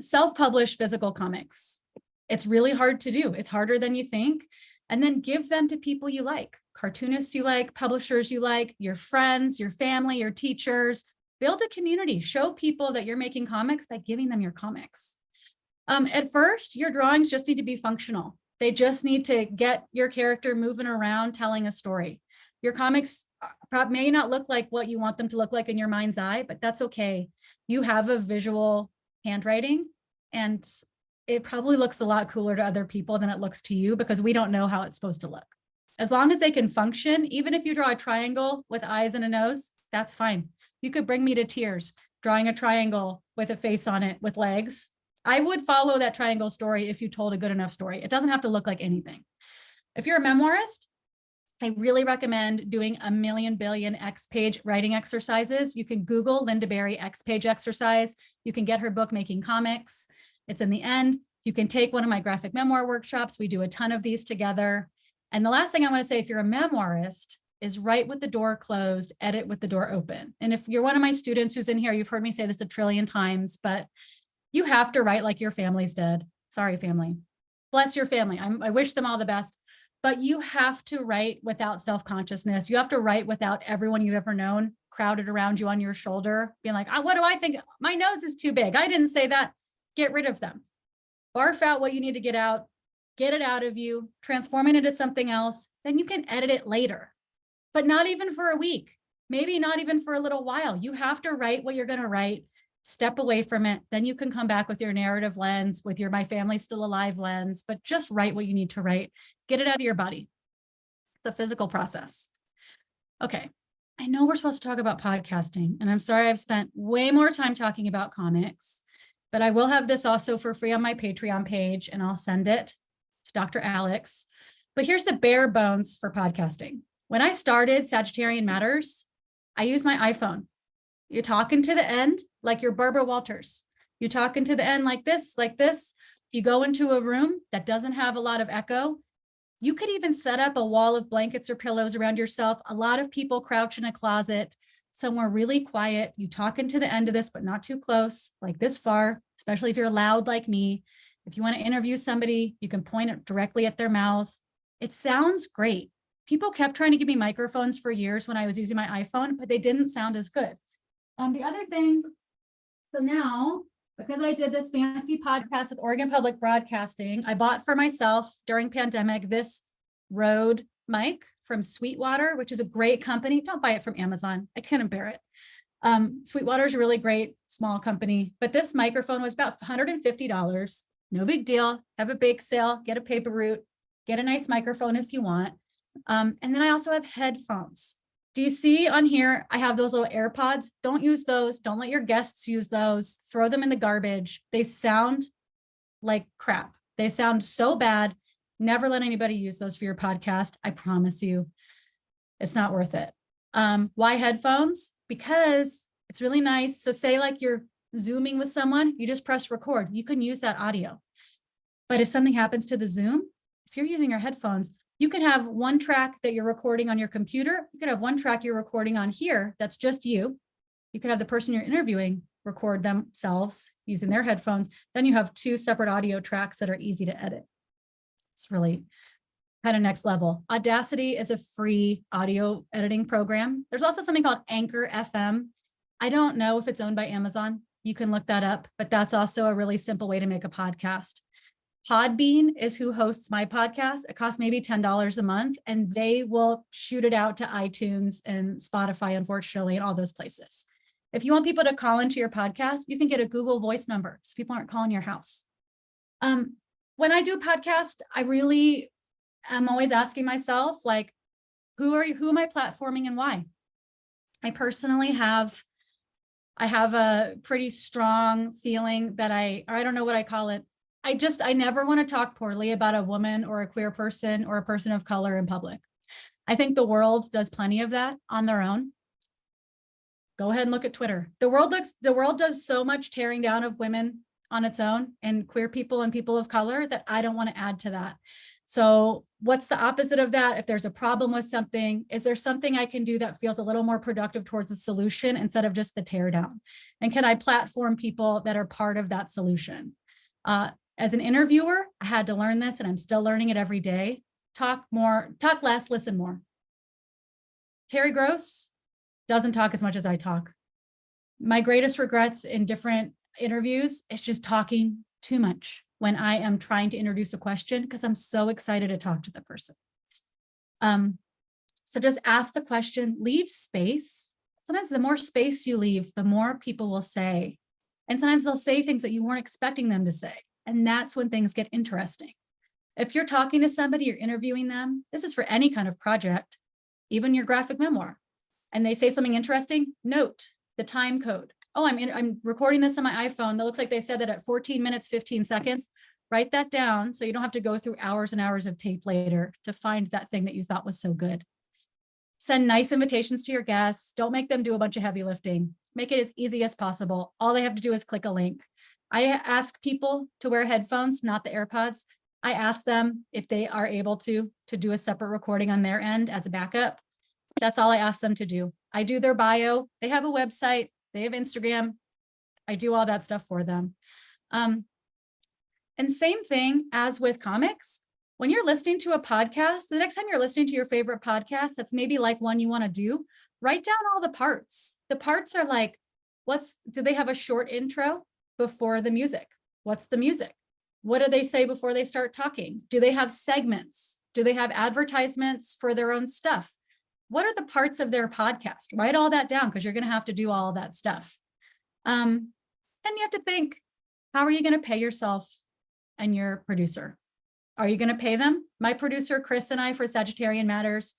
Speaker 2: Self-publish physical comics. It's really hard to do. It's harder than you think. And then give them to people you like, cartoonists you like, publishers you like, your friends, your family, your teachers. Build a community. Show people that you're making comics by giving them your comics. At first, your drawings just need to be functional. They just need to get your character moving around, telling a story. Your comics may not look like what you want them to look like in your mind's eye, but that's okay. You have a visual handwriting, and it probably looks a lot cooler to other people than it looks to you because we don't know how it's supposed to look. As long as they can function, even if you draw a triangle with eyes and a nose, that's fine. You could bring me to tears drawing a triangle with a face on it with legs. I would follow that triangle story if you told a good enough story. It doesn't have to look like anything. If you're a memoirist, I really recommend doing a million billion X page writing exercises. You can Google Linda Berry X page exercise. You can get her book, Making Comics. It's in the end. You can take one of my graphic memoir workshops. We do a ton of these together. And the last thing I want to say, if you're a memoirist, is write with the door closed, edit with the door open. And if you're one of my students who's in here, you've heard me say this a trillion times, but you have to write like your family's dead. Sorry, family. Bless your family. I wish them all the best. But you have to write without self-consciousness. You have to write without everyone you've ever known crowded around you on your shoulder, being like, oh, what do I think? My nose is too big. I didn't say that. Get rid of them. Barf out what you need to get out, get it out of you, transform it into something else. Then you can edit it later, but not even for a week, maybe not even for a little while. You have to write what you're going to write, step away from it. Then you can come back with your narrative lens, with your my family's still alive lens, but just write what you need to write. Get it out of your body. The physical process. Okay. I know we're supposed to talk about podcasting, and I'm sorry I've spent way more time talking about comics, but I will have this also for free on my Patreon page, and I'll send it to Dr. Alex. But here's the bare bones for podcasting. When I started Sagittarian Matters, I used my iPhone. You're talking to the end like you're Barbara Walters. You're talking to the end like this, like this. You go into a room that doesn't have a lot of echo. You could even set up a wall of blankets or pillows around yourself. A lot of people crouch in a closet, somewhere really quiet. You talk into the end of this, but not too close, like this far, especially if you're loud like me. If you want to interview somebody, you can point it directly at their mouth. It sounds great. People kept trying to give me microphones for years when I was using my iPhone, but they didn't sound as good. The other thing, so now, because I did this fancy podcast with Oregon Public Broadcasting, I bought for myself during pandemic this Rode mic from Sweetwater, which is a great company. Don't buy it from Amazon. I couldn't bear it. Sweetwater is a really great small company, but this microphone was about $150. No big deal. Have a bake sale, get a paper route, get a nice microphone if you want. And then I also have headphones. Do you see on here, I have those little AirPods. Don't use those. Don't let your guests use those. Throw them in the garbage. They sound like crap. They sound so bad. Never let anybody use those for your podcast. I promise you, it's not worth it. Why headphones? Because it's really nice. So say like you're Zooming with someone, you just press record. You can use that audio. But if something happens to the Zoom, if you're using your headphones, you can have one track that you're recording on your computer. You could have one track you're recording on here. That's just you. You could have the person you're interviewing record themselves using their headphones. Then you have two separate audio tracks that are easy to edit. It's really kind of next level. Audacity is a free audio editing program. There's also something called Anchor FM. I don't know if it's owned by Amazon. You can look that up, but that's also a really simple way to make a podcast. Podbean is who hosts my podcast. It costs maybe $10 a month, and they will shoot it out to iTunes and Spotify, unfortunately, and all those places. If you want people to call into your podcast, you can get a Google Voice number so people aren't calling your house. When I do podcast, I really am always asking myself, like, who am I platforming and why? I personally have a pretty strong feeling that I don't know what I call it. I never want to talk poorly about a woman or a queer person or a person of color in public. I think the world does plenty of that on their own. Go ahead and look at Twitter. The world does so much tearing down of women on its own and queer people and people of color that I don't want to add to that. So what's the opposite of that? If there's a problem with something, is there something I can do that feels a little more productive towards the solution instead of just the tear down? And can I platform people that are part of that solution? As an interviewer, I had to learn this, and I'm still learning it every day. Talk less, listen more. Terry Gross doesn't talk as much as I talk. My greatest regrets in different interviews is just talking too much when I am trying to introduce a question because I'm so excited to talk to the person. So just ask the question, leave space. Sometimes the more space you leave, the more people will say. And sometimes they'll say things that you weren't expecting them to say. And that's when things get interesting. If you're talking to somebody, you're interviewing them, this is for any kind of project, even your graphic memoir, and they say something interesting, note the time code. Oh, I'm recording this on my iPhone. That looks like they said that at 14 minutes, 15 seconds. Write that down so you don't have to go through hours and hours of tape later to find that thing that you thought was so good. Send nice invitations to your guests. Don't make them do a bunch of heavy lifting. Make it as easy as possible. All they have to do is click a link. I ask people to wear headphones, not the AirPods. I ask them if they are able to do a separate recording on their end as a backup. That's all I ask them to do. I do their bio. They have a website. They have Instagram. I do all that stuff for them. And same thing as with comics. When you're listening to a podcast, the next time you're listening to your favorite podcast, that's maybe like one you want to do, write down all the parts. The parts are like, do they have a short intro before the music? What's the music? What do they say before they start talking? Do they have segments? Do they have advertisements for their own stuff? What are the parts of their podcast? Write all that down because you're going to have to do all of that stuff. And you have to think, how are you going to pay yourself and your producer? Are you going to pay them? My producer, Chris, and I for Sagittarian Matters,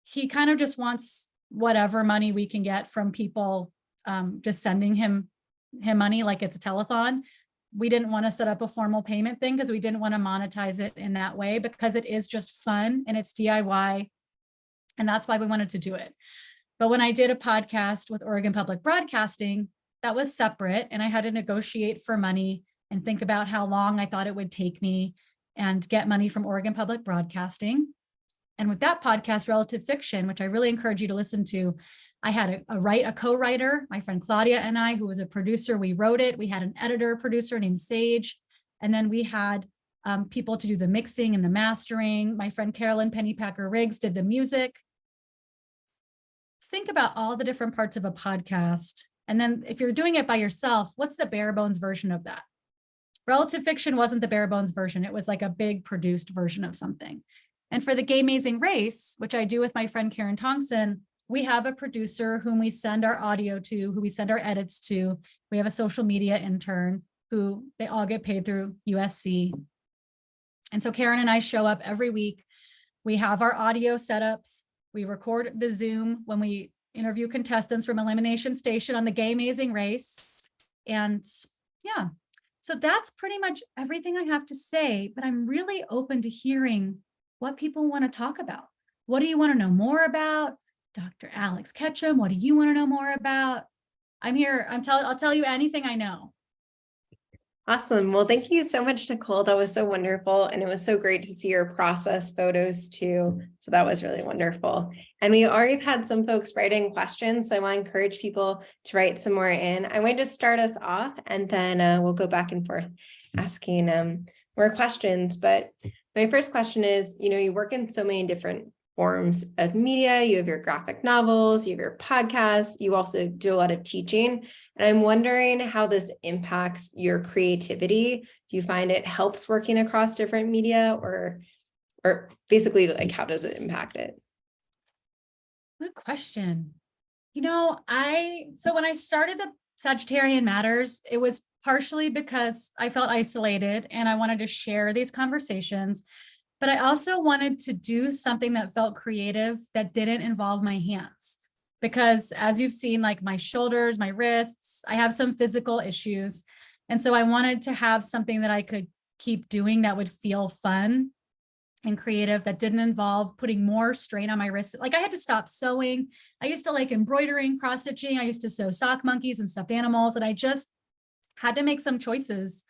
Speaker 2: he kind of just wants whatever money we can get from people just sending him money like it's a telethon. We didn't want to set up a formal payment thing because we didn't want to monetize it in that way because it is just fun and it's DIY. And that's why we wanted to do it. But when I did a podcast with Oregon Public Broadcasting, that was separate. And I had to negotiate for money and think about how long I thought it would take me and get money from Oregon Public Broadcasting. And with that podcast, Relative Fiction, which I really encourage you to listen to, I had a co-writer, my friend Claudia and I, who was a producer. We wrote it. We had an editor producer named Sage. And then we had people to do the mixing and the mastering. My friend Carolyn Pennypacker Riggs did the music. Think about all the different parts of a podcast. And then if you're doing it by yourself, what's the bare bones version of that? Relative Fiction wasn't the bare bones version. It was like a big produced version of something. And for the Gay Amazing Race, which I do with my friend Karen Thompson, we have a producer whom we send our audio to, who we send our edits to. We have a social media intern who they all get paid through USC. And so Karen and I show up every week. We have our audio setups. We record the Zoom when we interview contestants from Elimination Station on the Gay Amazing Race. And yeah, so that's pretty much everything I have to say, but I'm really open to hearing what people want to talk about. What do you want to know more about? Dr. Alex Ketchum, what do you want to know more about? I'm here. I'll tell you anything I know.
Speaker 1: Awesome. Well, thank you so much, Nicole. That was so wonderful. And it was so great to see your process photos too. So that was really wonderful. And we already had some folks writing questions. So I want to encourage people to write some more in. I'm going to start us off and then we'll go back and forth asking more questions. But my first question is, you work in so many different forms of media. You have your graphic novels, you have your podcasts, you also do a lot of teaching. And I'm wondering how this impacts your creativity. Do you find it helps working across different media or basically like how does it impact it?
Speaker 2: Good question. So when I started the Sagittarian Matters, it was partially because I felt isolated and I wanted to share these conversations. But I also wanted to do something that felt creative that didn't involve my hands. Because as you've seen, like my shoulders, my wrists, I have some physical issues. And so I wanted to have something that I could keep doing that would feel fun and creative, that didn't involve putting more strain on my wrists. Like I had to stop sewing. I used to like embroidering, cross-stitching. I used to sew sock monkeys and stuffed animals. And I just had to make some choices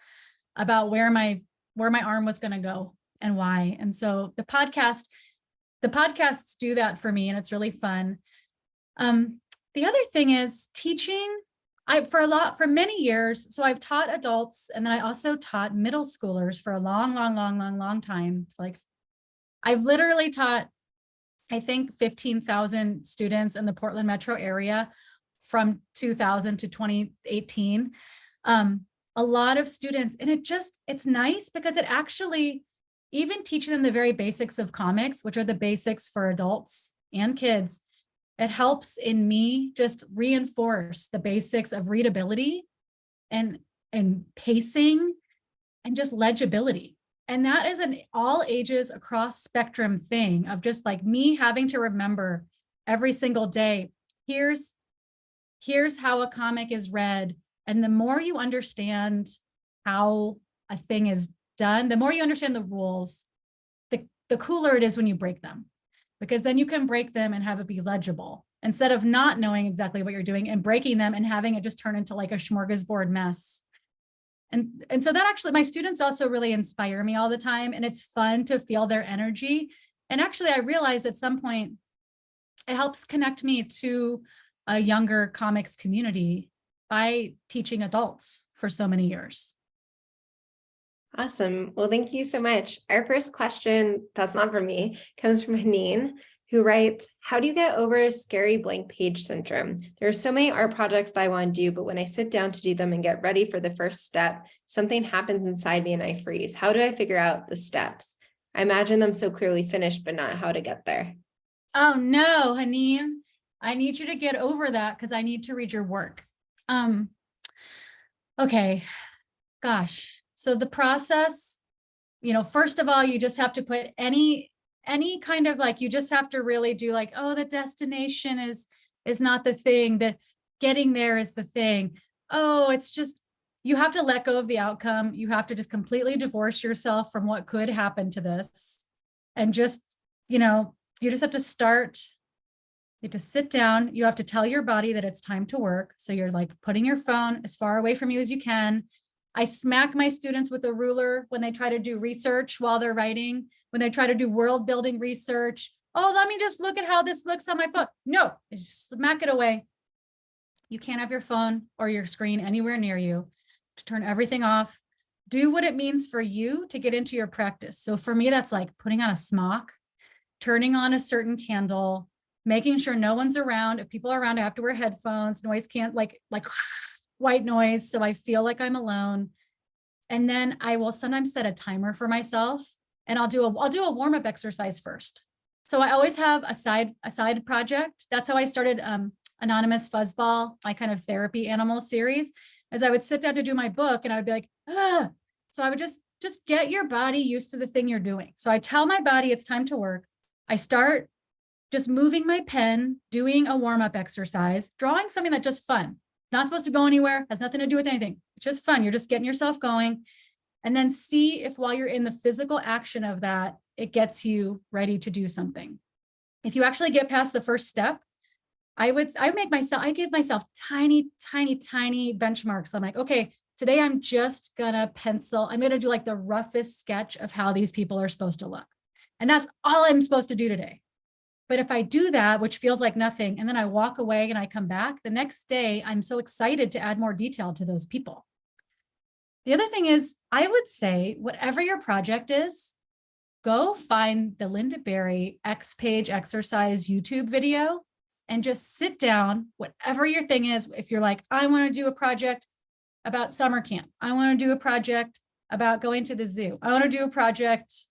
Speaker 2: about where my arm was going to go and why. And so the podcasts do that for me, and it's really fun. The other thing is teaching. For many years, so I've taught adults, and then I also taught middle schoolers for a long time. Like I've literally taught, I think 15,000 students in the Portland metro area from 2000 to 2018. A lot of students, and it's nice because it actually, even teaching them the very basics of comics, which are the basics for adults and kids, it helps in me just reinforce the basics of readability and pacing and just legibility. And that is an all ages across spectrum thing of just like me having to remember every single day, here's how a comic is read. And the more you understand how a thing is done, the more you understand the rules, the cooler it is when you break them, because then you can break them and have it be legible instead of not knowing exactly what you're doing and breaking them and having it just turn into like a smorgasbord mess. And so that actually, my students also really inspire me all the time, and it's fun to feel their energy. And actually, I realized at some point, it helps connect me to a younger comics community by teaching adults for so many years.
Speaker 1: Awesome. Well, thank you so much. Our first question, that's not from me, comes from Haneen, who writes, how do you get over scary blank page syndrome? There are so many art projects that I want to do, but when I sit down to do them and get ready for the first step, something happens inside me and I freeze. How do I figure out the steps? I imagine them so clearly finished, but not how to get there.
Speaker 2: Oh no, Haneen, I need you to get over that because I need to read your work. Okay, gosh. So the process, first of all, you just have to put any kind of like, you just have to really do like, oh, the destination is not the thing, the getting there is the thing. Oh, it's just, you have to let go of the outcome. You have to just completely divorce yourself from what could happen to this. And just, you just have to start. You have to sit down. You have to tell your body that it's time to work. So you're like putting your phone as far away from you as you can. I smack my students with a ruler when they try to do research while they're writing, when they try to do world building research. Oh, let me just look at how this looks on my phone. No, just smack it away. You can't have your phone or your screen anywhere near you. To turn everything off. Do what it means for you to get into your practice. So for me, that's like putting on a smock, turning on a certain candle, making sure no one's around. If people are around, I have to wear headphones. Noise can't like white noise. So I feel like I'm alone. And then I will sometimes set a timer for myself, and I'll do a warm-up exercise first. So I always have a side project. That's how I started Anonymous Fuzzball, my kind of therapy animal series, as I would sit down to do my book and I would be like, ah. So I would just get your body used to the thing you're doing. So I tell my body it's time to work. I start just moving my pen, doing a warm-up exercise, drawing something that's just fun. Not supposed to go anywhere, has nothing to do with anything. It's just fun. You're just getting yourself going. And then see if while you're in the physical action of that, it gets you ready to do something. If you actually get past the first step, I give myself tiny benchmarks. I'm like, okay, today I'm just gonna pencil. I'm gonna do like the roughest sketch of how these people are supposed to look. And that's all I'm supposed to do today. But if I do that, which feels like nothing, and then I walk away and I come back, the next day, I'm so excited to add more detail to those people. The other thing is, I would say, whatever your project is, go find the Linda Berry X page exercise YouTube video and just sit down, whatever your thing is. If you're like, I want to do a project about summer camp. I want to do a project about going to the zoo. I want to do a project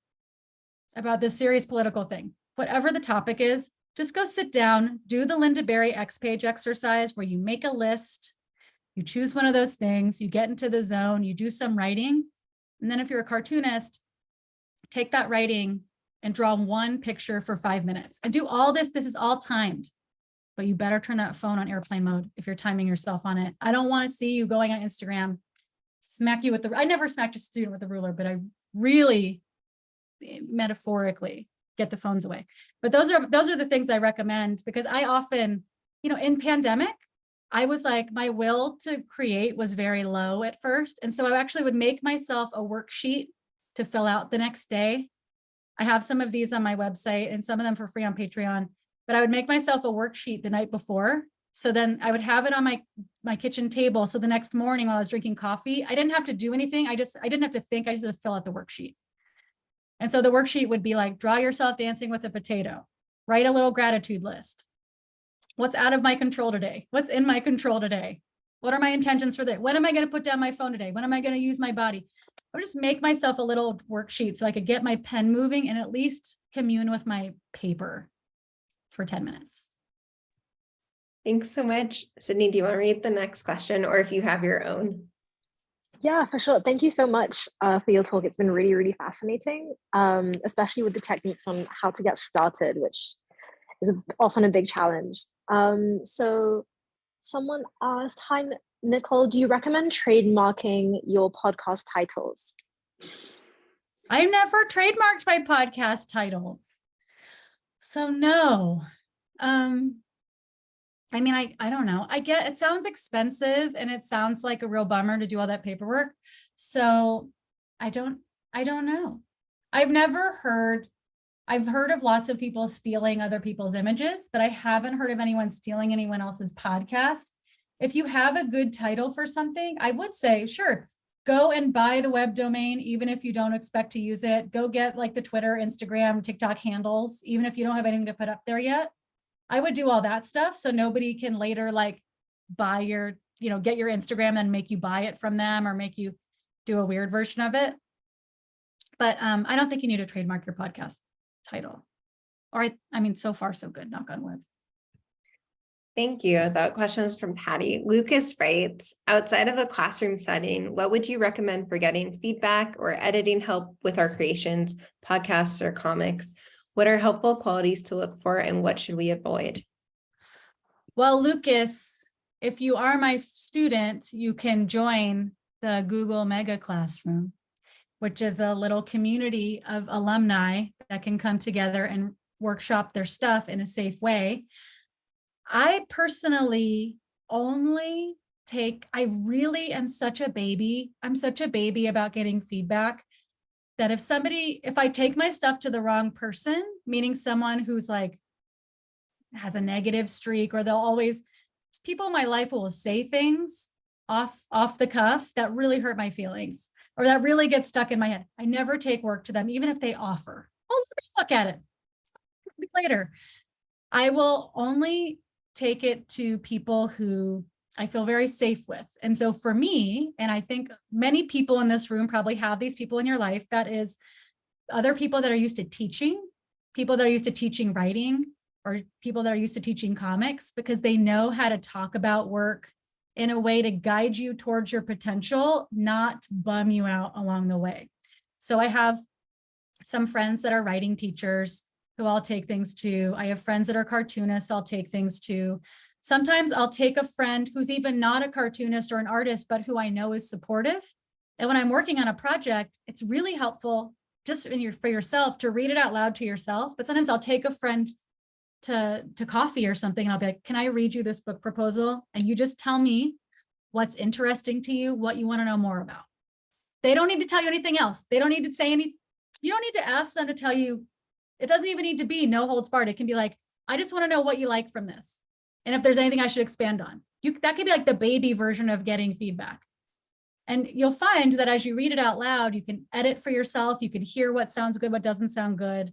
Speaker 2: about this serious political thing. Whatever the topic is, just go sit down, do the Linda Berry X page exercise where you make a list, you choose one of those things, you get into the zone, you do some writing. And then if you're a cartoonist, take that writing and draw one picture for 5 minutes and do all this. This is all timed, but you better turn that phone on airplane mode if you're timing yourself on it. I don't want to see you going on Instagram, smack you with I never smacked a student with a ruler, but I really metaphorically get the phones away. But those are the things I recommend, because I often, in pandemic, I was like, my will to create was very low at first. And so I actually would make myself a worksheet to fill out the next day. I have some of these on my website and some of them for free on Patreon, but I would make myself a worksheet the night before. So then I would have it on my kitchen table. So the next morning while I was drinking coffee, I didn't have to do anything. I didn't have to think. I just had to fill out the worksheet. And so the worksheet would be like, draw yourself dancing with a potato, write a little gratitude list. What's out of my control today? What's in my control today? What are my intentions for that? When am I going to put down my phone today? When am I going to use my body? I'll just make myself a little worksheet so I could get my pen moving and at least commune with my paper for 10 minutes.
Speaker 1: Thanks so much. Sydney, do you want to read the next question, or if you have your own?
Speaker 3: Yeah, for sure. Thank you so much for your talk. It's been really, really fascinating, especially with the techniques on how to get started, which is often a big challenge. So someone asked, hi, Nicole, do you recommend trademarking your podcast titles?
Speaker 2: I've never trademarked my podcast titles. So no. I mean, I don't know. I get it sounds expensive and it sounds like a real bummer to do all that paperwork. So I don't know. I've heard of lots of people stealing other people's images, but I haven't heard of anyone stealing anyone else's podcast. If you have a good title for something, I would say, sure, go and buy the web domain, even if you don't expect to use it. Go get like the Twitter, Instagram, TikTok handles, even if you don't have anything to put up there yet. I would do all that stuff so nobody can later like buy your, get your Instagram and make you buy it from them or make you do a weird version of it. But I don't think you need to trademark your podcast title. Or I mean, so far so good, knock on wood.
Speaker 1: Thank you. That question is from Patty. Lucas writes, outside of a classroom setting, what would you recommend for getting feedback or editing help with our creations, podcasts, or comics? What are helpful qualities to look for and what should we avoid?
Speaker 2: Well, Lucas, if you are my student, you can join the Google Mega Classroom, which is a little community of alumni that can come together and workshop their stuff in a safe way. I personally only I really am such a baby. I'm such a baby about getting feedback that if I take my stuff to the wrong person, meaning someone who's like, has a negative streak, or people in my life will say things off the cuff that really hurt my feelings, or that really get stuck in my head. I never take work to them, even if they offer, oh, let me look at it later. I will only take it to people who I feel very safe with. And so for me, and I think many people in this room probably have these people in your life, that is other people that are used to teaching, people that are used to teaching writing, or people that are used to teaching comics, because they know how to talk about work in a way to guide you towards your potential, not bum you out along the way. So I have some friends that are writing teachers who I'll take things to. I have friends that are cartoonists I'll take things to. Sometimes I'll take a friend who's even not a cartoonist or an artist, but who I know is supportive. And when I'm working on a project, it's really helpful just for yourself to read it out loud to yourself. But sometimes I'll take a friend to coffee or something, and I'll be like, can I read you this book proposal? And you just tell me what's interesting to you, what you want to know more about. They don't need to tell you anything else. They don't need to say anything. You don't need to ask them to tell you. It doesn't even need to be no holds barred. It can be like, I just want to know what you like from this. And if there's anything I should expand on. That could be like the baby version of getting feedback. And you'll find that as you read it out loud, you can edit for yourself. You can hear what sounds good, what doesn't sound good.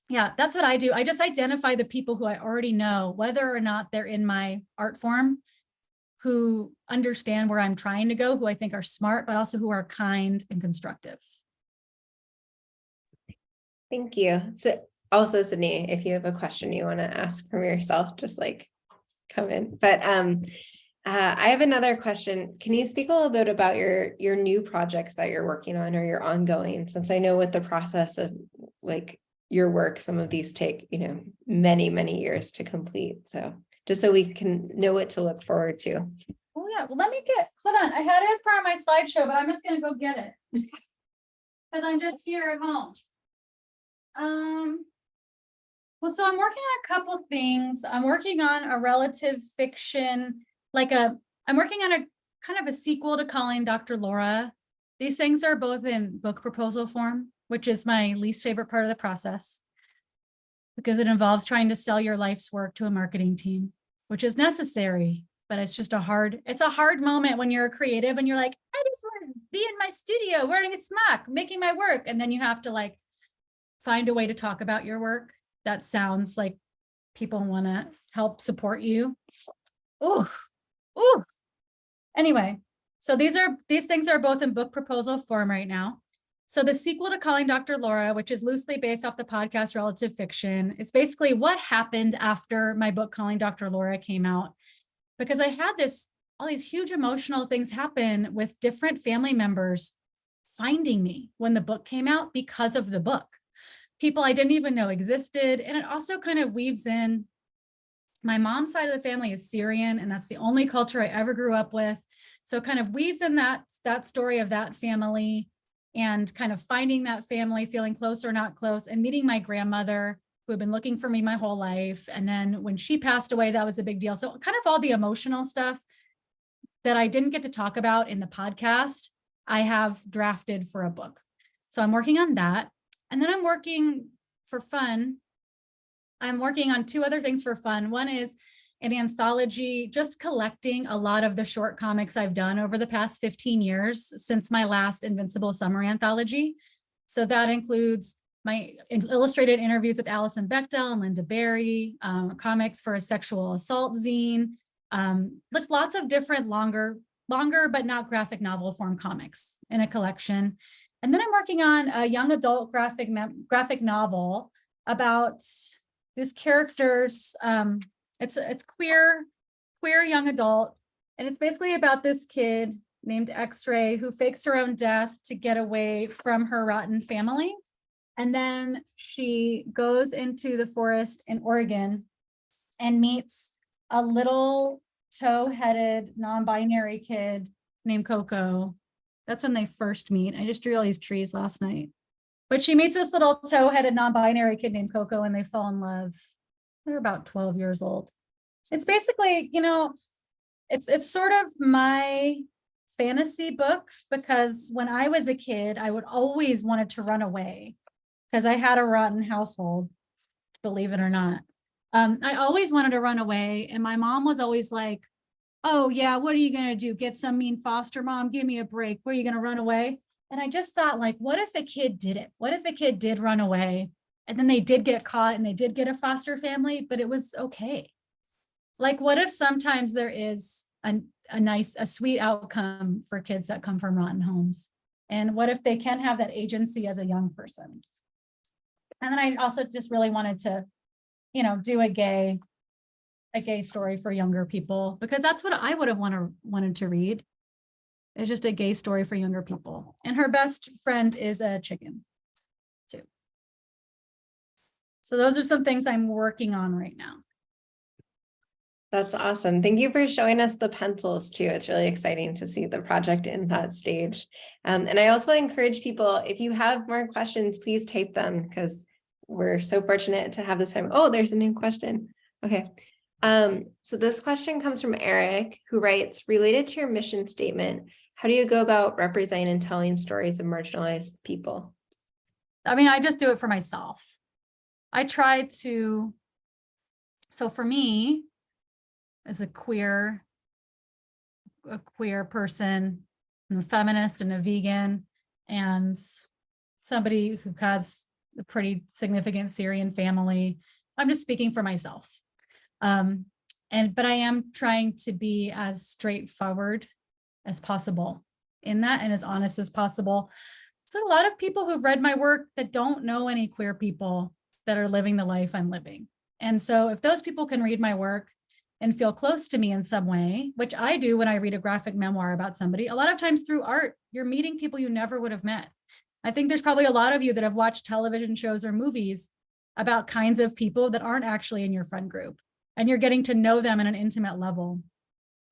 Speaker 2: Yeah, that's what I do. I just identify the people who I already know, whether or not they're in my art form, who understand where I'm trying to go, who I think are smart, but also who are kind and constructive.
Speaker 1: Thank you. So also, Sydney, if you have a question you want to ask from yourself, just like come in. But I have another question. Can you speak a little bit about your new projects that you're working on or your ongoing, since I know with the process of like your work, some of these take, many, many years to complete. So just so we can know what to look forward to.
Speaker 2: Oh yeah, well, hold on. I had it as part of my slideshow, but I'm just going to go get it because I'm just here at home. Well, so I'm working on a couple things. I'm working on a relative fiction, I'm working on a kind of a sequel to Calling Dr. Laura. These things are both in book proposal form, which is my least favorite part of the process because it involves trying to sell your life's work to a marketing team, which is necessary, but it's a hard moment when you're a creative and you're like, I just want to be in my studio wearing a smock, making my work. And then you have to find a way to talk about your work that sounds like people want to help support you. Ooh. Anyway, so these things are both in book proposal form right now. So the sequel to Calling Dr. Laura, which is loosely based off the podcast Relative Fiction, is basically what happened after my book Calling Dr. Laura came out. Because I had this all these huge emotional things happen with different family members finding me when the book came out because of the book. People I didn't even know existed. And it also kind of weaves in, my mom's side of the family is Syrian, and that's the only culture I ever grew up with. So it kind of weaves in that story of that family and kind of finding that family, feeling close or not close, and meeting my grandmother who had been looking for me my whole life. And then when she passed away, that was a big deal. So kind of all the emotional stuff that I didn't get to talk about in the podcast, I have drafted for a book. So I'm working on that. And then I'm working for fun. I'm working on two other things for fun. One is an anthology, just collecting a lot of the short comics I've done over the past 15 years since my last Invincible Summer anthology. So that includes my illustrated interviews with Alison Bechdel and Linda Berry, comics for a sexual assault zine, just lots of different longer but not graphic novel form comics in a collection. And then I'm working on a young adult graphic novel about these characters. It's queer young adult, and it's basically about this kid named X-Ray who fakes her own death to get away from her rotten family. And then she goes into the forest in Oregon and meets a little tow-headed non-binary kid named Coco. That's when they first meet. I just drew all these trees last night. But she meets this little tow-headed non-binary kid named Coco, and they fall in love. They're about 12 years old. It's basically, it's sort of my fantasy book, because when I was a kid, I would always wanted to run away because I had a rotten household, believe it or not. I always wanted to run away, and my mom was always like, oh yeah, what are you gonna do? Get some mean foster mom? Give me a break. Where are you gonna run away? And I just thought, like, what if a kid did it? What if a kid did run away and then they did get caught and they did get a foster family, but it was okay? Like, what if sometimes there is a sweet outcome for kids that come from rotten homes? And what if they can have that agency as a young person? And then I also just really wanted to, do a gay story for younger people, because that's what I would have wanted to read. It's just a gay story for younger people. And her best friend is a chicken too. So those are some things I'm working on right now.
Speaker 1: That's awesome. Thank you for showing us the pencils too. It's really exciting to see the project in that stage. And I also encourage people, if you have more questions, please type them, because we're so fortunate to have this time. Oh, there's a new question. Okay. So this question comes from Eric, who writes, related to your mission statement, how do you go about representing and telling stories of marginalized people?
Speaker 2: I mean, I just do it for myself. I try to, so for me, as a queer person, I'm a feminist and a vegan, and somebody who has a pretty significant Syrian family, I'm just speaking for myself. But I am trying to be as straightforward as possible in that, and as honest as possible. So a lot of people who've read my work that don't know any queer people that are living the life I'm living. And so if those people can read my work and feel close to me in some way, which I do when I read a graphic memoir about somebody, a lot of times through art, you're meeting people you never would have met. I think there's probably a lot of you that have watched television shows or movies about kinds of people that aren't actually in your friend group, and you're getting to know them at an intimate level.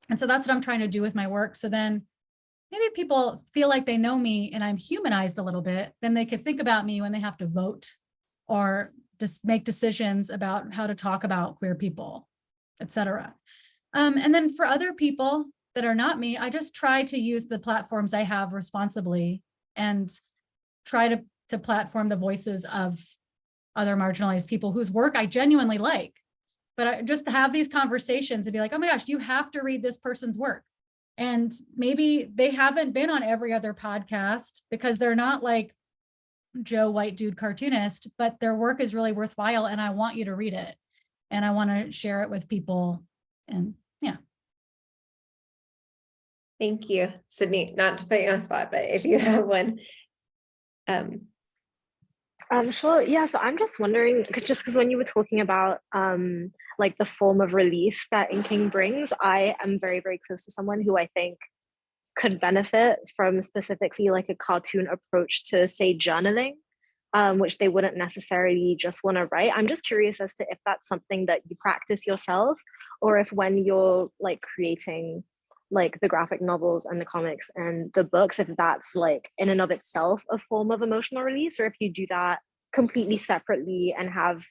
Speaker 2: And so that's what I'm trying to do with my work. So then maybe people feel like they know me and I'm humanized a little bit, then they could think about me when they have to vote or just make decisions about how to talk about queer people, etc. And then for other people that are not me, I just try to use the platforms I have responsibly and try to platform the voices of other marginalized people whose work I genuinely like. But I just have these conversations and be like, oh my gosh, you have to read this person's work. And maybe they haven't been on every other podcast because they're not like Joe White Dude cartoonist, but their work is really worthwhile and I want you to read it. And I want to share it with people. And yeah.
Speaker 1: Thank you, Sydney. Not to put you on the spot, but if you have one.
Speaker 3: Sure. Yeah. So I'm just wondering, just because when you were talking about like the form of release that inking brings, I am very, very close to someone who I think could benefit from specifically like a cartoon approach to, say, journaling, which they wouldn't necessarily just want to write. I'm just curious as to if that's something that you practice yourself, or if when you're like creating like the graphic novels and the comics and the books, if that's like in and of itself a form of emotional release, or if you do that completely separately and have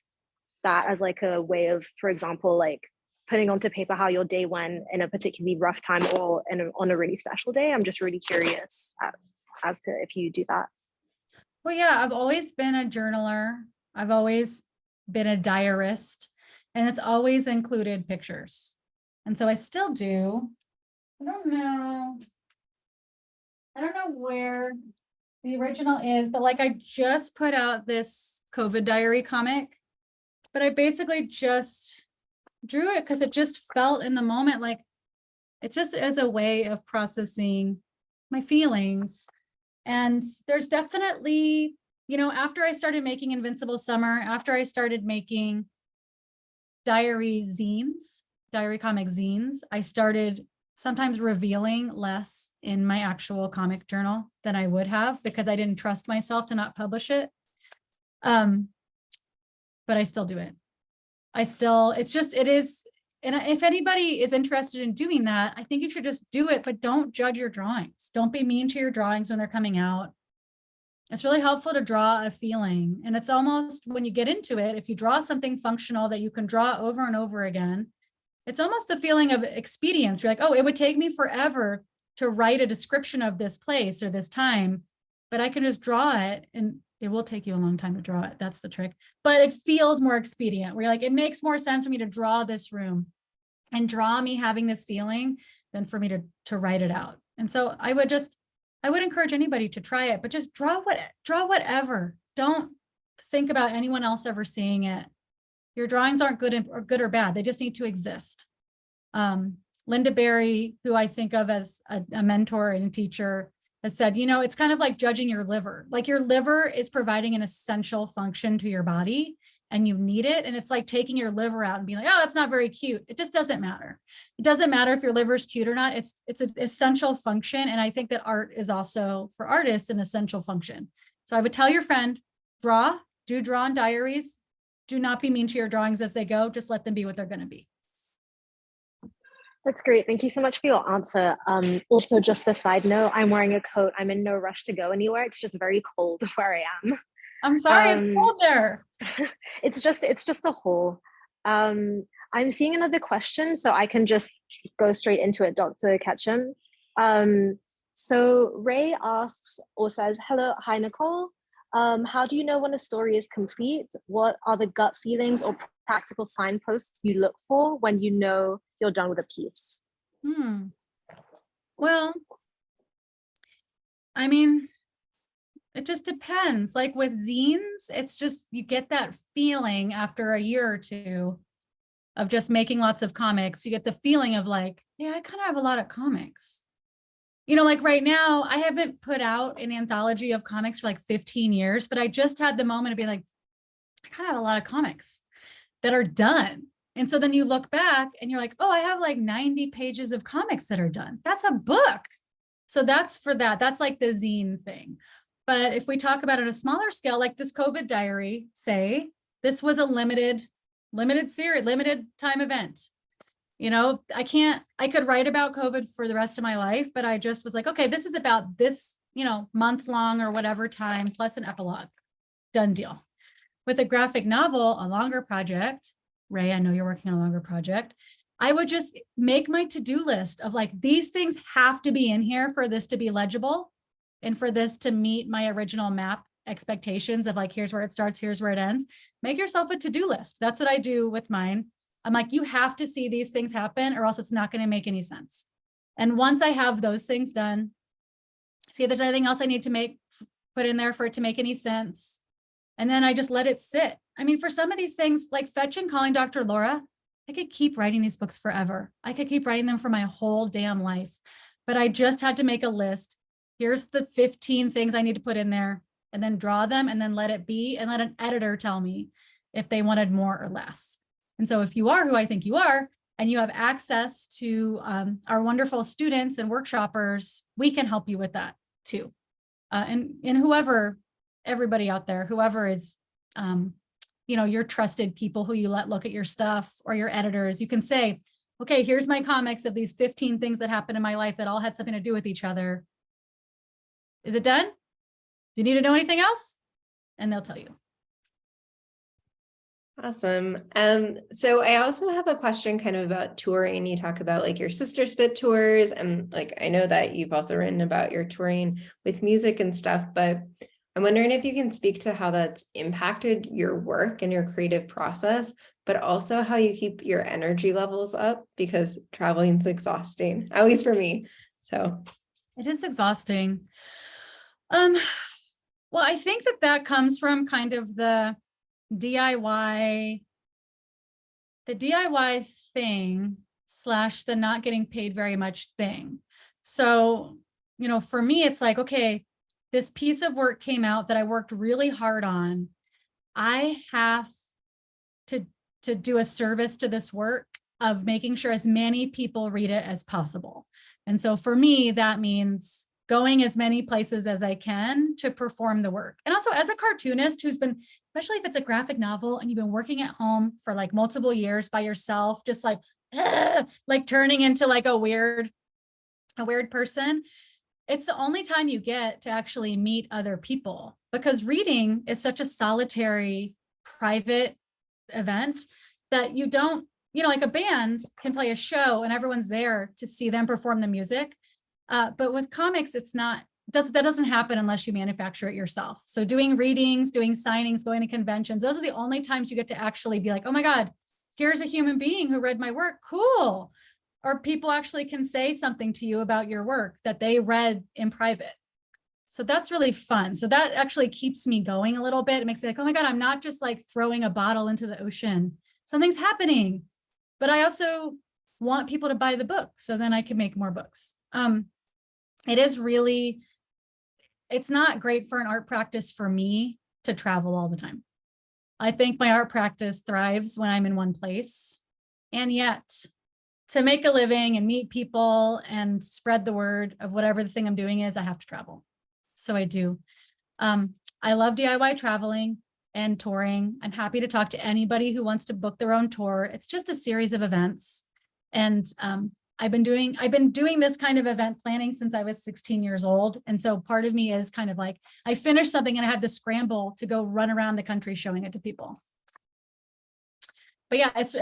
Speaker 3: that as like a way of, for example, like putting onto paper how your day went in a particularly rough time or on a really special day. I'm just really curious as to if you do that.
Speaker 2: Well, yeah, I've always been a journaler. I've always been a diarist, and it's always included pictures. And so I still do. I don't know where the original is, but like I just put out this COVID diary comic, but I basically just drew it because it just felt in the moment like it just as a way of processing my feelings. And there's definitely, you know, after I started making Invincible Summer, after I started making diary comic zines, I started sometimes revealing less in my actual comic journal than I would have because I didn't trust myself to not publish it. But I still do it. It is. And if anybody is interested in doing that, I think you should just do it, but don't judge your drawings. Don't be mean to your drawings when they're coming out. It's really helpful to draw a feeling. And it's almost when you get into it, if you draw something functional that you can draw over and over again, it's almost the feeling of expedience. You're like, oh, it would take me forever to write a description of this place or this time, but I can just draw it, and it will take you a long time to draw it. That's the trick, but it feels more expedient. Where you're like, it makes more sense for me to draw this room and draw me having this feeling than for me to write it out. And so I would encourage anybody to try it, but just draw whatever. Don't think about anyone else ever seeing it. Your drawings aren't good or bad. They just need to exist. Linda Berry, who I think of as a mentor and a teacher, has said, you know, it's kind of like judging your liver. Like your liver is providing an essential function to your body and you need it. And it's like taking your liver out and being like, oh, that's not very cute. It just doesn't matter. It doesn't matter if your liver is cute or not. It's an essential function. And I think that art is also, for artists, an essential function. So I would tell your friend, do draw in diaries. Do not be mean to your drawings as they go. Just let them be what they're going to be.
Speaker 3: That's great. Thank you so much for your answer. Also, just a side note, I'm wearing a coat. I'm in no rush to go anywhere. It's just very cold where I am.
Speaker 2: I'm sorry, it's cold there.
Speaker 3: It's just a haul. I'm seeing another question, so I can just go straight into it, Dr. Ketchum. So Ray asks or says, hello, hi, Nicole. How do you know when a story is complete? What are the gut feelings or practical signposts you look for when you know you're done with a piece?
Speaker 2: Well, I mean, it just depends. Like with zines, it's just, you get that feeling after a year or two of just making lots of comics. You get the feeling of like, yeah, I kind of have a lot of comics. You know, like right now, I haven't put out an anthology of comics for like 15 years, but I just had the moment of being like, I kind of have a lot of comics that are done. And so then you look back and you're like, oh, I have like 90 pages of comics that are done. That's a book. So that's for that. That's like the zine thing. But if we talk about it on a smaller scale, like this COVID diary, say, this was a limited series, limited time event. You know, I could write about COVID for the rest of my life, but I just was like, okay, this is about this, you know, month long or whatever time plus an epilogue, done deal. With a graphic novel, a longer project, Ray, I know you're working on a longer project. I would just make my to-do list of like, these things have to be in here for this to be legible and for this to meet my original map expectations of like, here's where it starts, here's where it ends. Make yourself a to-do list. That's what I do with mine. I'm like, you have to see these things happen or else it's not going to make any sense. And once I have those things done, see if there's anything else I need to put in there for it to make any sense. And then I just let it sit. I mean, for some of these things like Fetch and Calling Dr. Laura, I could keep writing these books forever. I could keep writing them for my whole damn life, but I just had to make a list. Here's the 15 things I need to put in there. and then draw them and then let it be and let an editor tell me if they wanted more or less. And so if you are who I think you are, and you have access to our wonderful students and workshoppers, we can help you with that too. And whoever, everybody out there, whoever is, your trusted people who you let look at your stuff, or your editors, you can say, okay, here's my comics of these 15 things that happened in my life that all had something to do with each other. Is it done? Do you need to know anything else? And they'll tell you.
Speaker 1: Awesome. So I also have a question kind of about touring. You talk about like your Sister Spit tours, and like I know that you've also written about your touring with music and stuff, but I'm wondering if you can speak to how that's impacted your work and your creative process, but also how you keep your energy levels up, because traveling is exhausting, at least for me. So
Speaker 2: it is exhausting. Well, I think that comes from kind of the DIY thing / the not getting paid very much thing. So, for me, it's like, okay, this piece of work came out that I worked really hard on. I have to do a service to this work of making sure as many people read it as possible. And so for me, that means going as many places as I can to perform the work. And also as a cartoonist who's been, especially if it's a graphic novel and you've been working at home for like multiple years by yourself, just like turning into like a weird person, it's the only time you get to actually meet other people, because reading is such a solitary, private event that you don't, like a band can play a show and everyone's there to see them perform the music. But with comics, that doesn't happen unless you manufacture it yourself. So doing readings, doing signings, going to conventions, those are the only times you get to actually be like, oh my God, here's a human being who read my work. Cool. Or people actually can say something to you about your work that they read in private. So that's really fun. So that actually keeps me going a little bit. It makes me like, oh my God, I'm not just like throwing a bottle into the ocean. Something's happening. But I also want people to buy the book so then I can make more books. It's not great for an art practice for me to travel all the time. I think my art practice thrives when I'm in one place. And yet, to make a living and meet people and spread the word of whatever the thing I'm doing is, I have to travel. So I do. I love DIY traveling and touring. I'm happy to talk to anybody who wants to book their own tour. It's just a series of events. And I've been doing this kind of event planning since I was 16 years old. And so part of me is kind of like, I finished something and I had to scramble to go run around the country showing it to people. But yeah, it's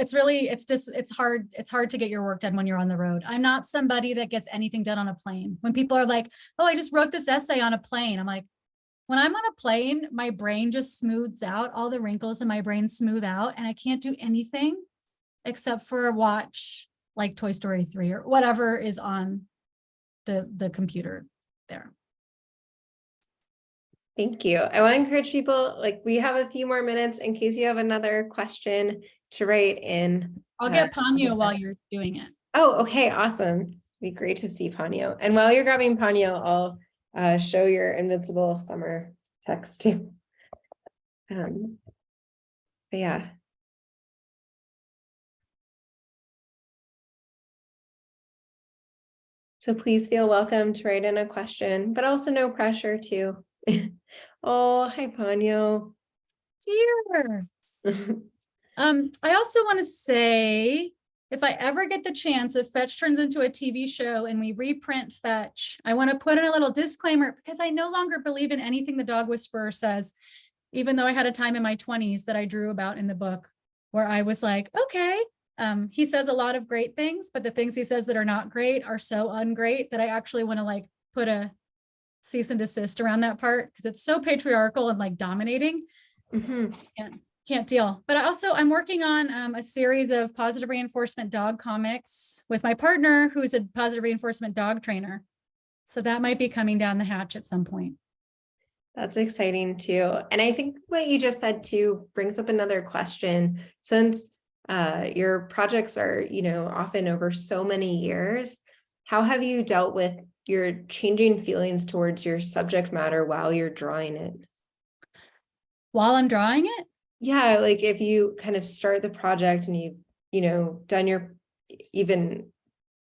Speaker 2: hard to get your work done when you're on the road. I'm not somebody that gets anything done on a plane. When people are like, oh, I just wrote this essay on a plane. I'm like, when I'm on a plane, my brain just smooths out, all the wrinkles in my brain smooth out, and I can't do anything except for watch like Toy Story 3 or whatever is on the computer there.
Speaker 1: Thank you. I want to encourage people, like we have a few more minutes in case you have another question to write in.
Speaker 2: I'll get Ponyo while you're doing it.
Speaker 1: Oh, okay. Awesome. It'd be great to see Ponyo. And while you're grabbing Ponyo, I'll show your Invincible Summer text too. But yeah. So please feel welcome to write in a question, but also no pressure to. Oh, hi, Ponyo.
Speaker 2: Dear. I also want to say, if I ever get the chance, if Fetch turns into a TV show and we reprint Fetch, I want to put in a little disclaimer because I no longer believe in anything the dog whisperer says, even though I had a time in my 20s that I drew about in the book where I was like, okay, he says a lot of great things, but the things he says that are not great are so ungreat that I actually want to like put a cease and desist around that part because it's so patriarchal and like dominating. Can't deal. But I'm working on a series of positive reinforcement dog comics with my partner, who's a positive reinforcement dog trainer. So that might be coming down the hatch at some point.
Speaker 1: That's exciting too. And I think what you just said too brings up another question. Since your projects are, often over so many years, how have you dealt with your changing feelings towards your subject matter while you're drawing it?
Speaker 2: while I'm drawing it?
Speaker 1: Yeah, like if you kind of start the project and you've, done your, even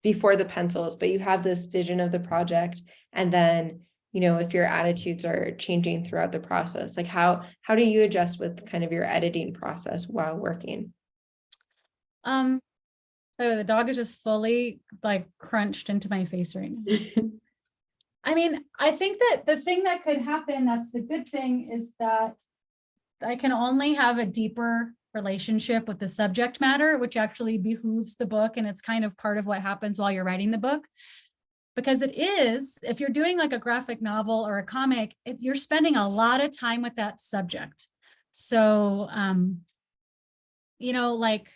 Speaker 1: before the pencils, but you have this vision of the project, and then, if your attitudes are changing throughout the process, like how do you adjust with kind of your editing process while working?
Speaker 2: Oh, the dog is just fully like crunched into my face right now. I mean, I think that the thing that could happen, that's the good thing, is that I can only have a deeper relationship with the subject matter, which actually behooves the book. And it's kind of part of what happens while you're writing the book. Because it is, if you're doing like a graphic novel or a comic, you're spending a lot of time with that subject. So, like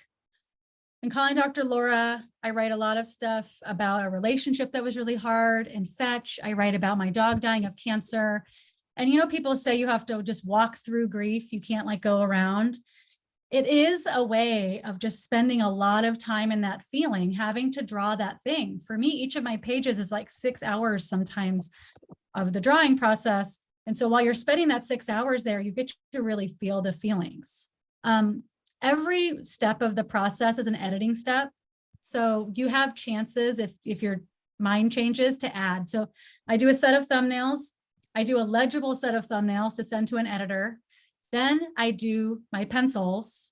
Speaker 2: in Calling Dr. Laura, I write a lot of stuff about a relationship that was really hard. In Fetch, I write about my dog dying of cancer. And, people say you have to just walk through grief. You can't like go around. It is a way of just spending a lot of time in that feeling, having to draw that thing. For me, each of my pages is like 6 hours sometimes of the drawing process. And so while you're spending that 6 hours there, you get to really feel the feelings. Every step of the process is an editing step. So you have chances if your mind changes to add. So I do a set of thumbnails. I do a legible set of thumbnails to send to an editor. Then I do my pencils.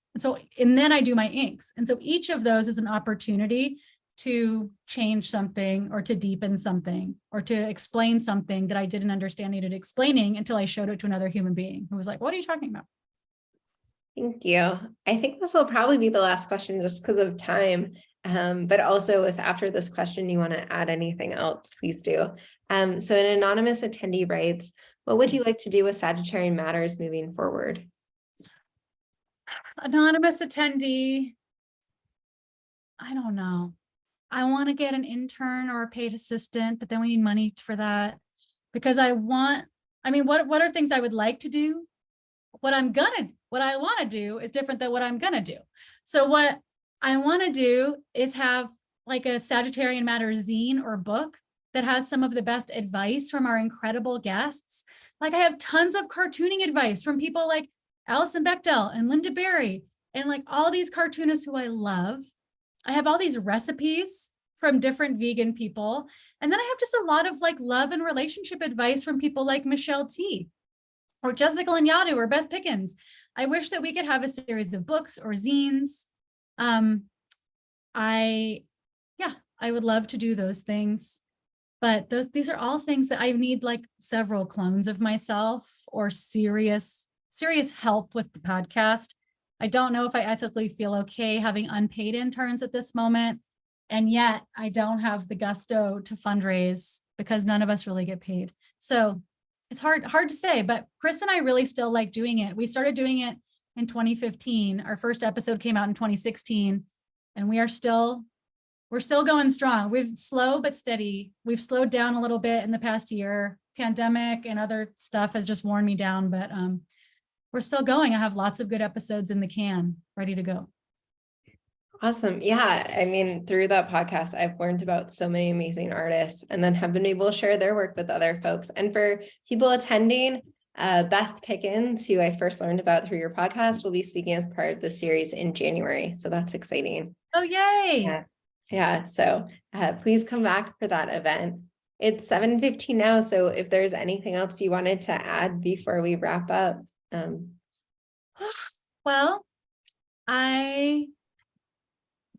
Speaker 2: And then I do my inks. And so each of those is an opportunity to change something or to deepen something or to explain something that I didn't understand needed explaining until I showed it to another human being who was like, what are you talking about?
Speaker 1: Thank you. I think this will probably be the last question just because of time. But also if after this question you want to add anything else, please do. So an anonymous attendee writes, what would you like to do with Sagittarian Matters moving forward?
Speaker 2: Anonymous attendee, I don't know. I want to get an intern or a paid assistant, but then we need money for that because what are things I would like to do? What I want to do is different than what I'm going to do. So what I want to do is have like a Sagittarian Matters zine or book that has some of the best advice from our incredible guests. Like I have tons of cartooning advice from people like Alison Bechdel and Linda Berry and like all these cartoonists who I love. I have all these recipes from different vegan people. And then I have just a lot of like love and relationship advice from people like Michelle T. or Jessica Lanyadoo or Beth Pickens. I wish that we could have a series of books or zines. I would love to do those things. But these are all things that I need like several clones of myself or serious help with the podcast. I don't know if I ethically feel okay having unpaid interns at this moment. And yet I don't have the gusto to fundraise because none of us really get paid. So it's hard to say, but Chris and I really still like doing it. We started doing it in 2015. Our first episode came out in 2016 and we're still going strong. We've slow but steady. We've slowed down a little bit in the past year. Pandemic and other stuff has just worn me down, but we're still going. I have lots of good episodes in the can ready to go.
Speaker 1: Awesome. Yeah. I mean, through that podcast, I've learned about so many amazing artists and then have been able to share their work with other folks. And for people attending, Beth Pickens, who I first learned about through your podcast, will be speaking as part of the series in January. So that's exciting.
Speaker 2: Oh, yay.
Speaker 1: Yeah. So please come back for that event. It's 7:15 now. So if there's anything else you wanted to add before we wrap up.
Speaker 2: Well, I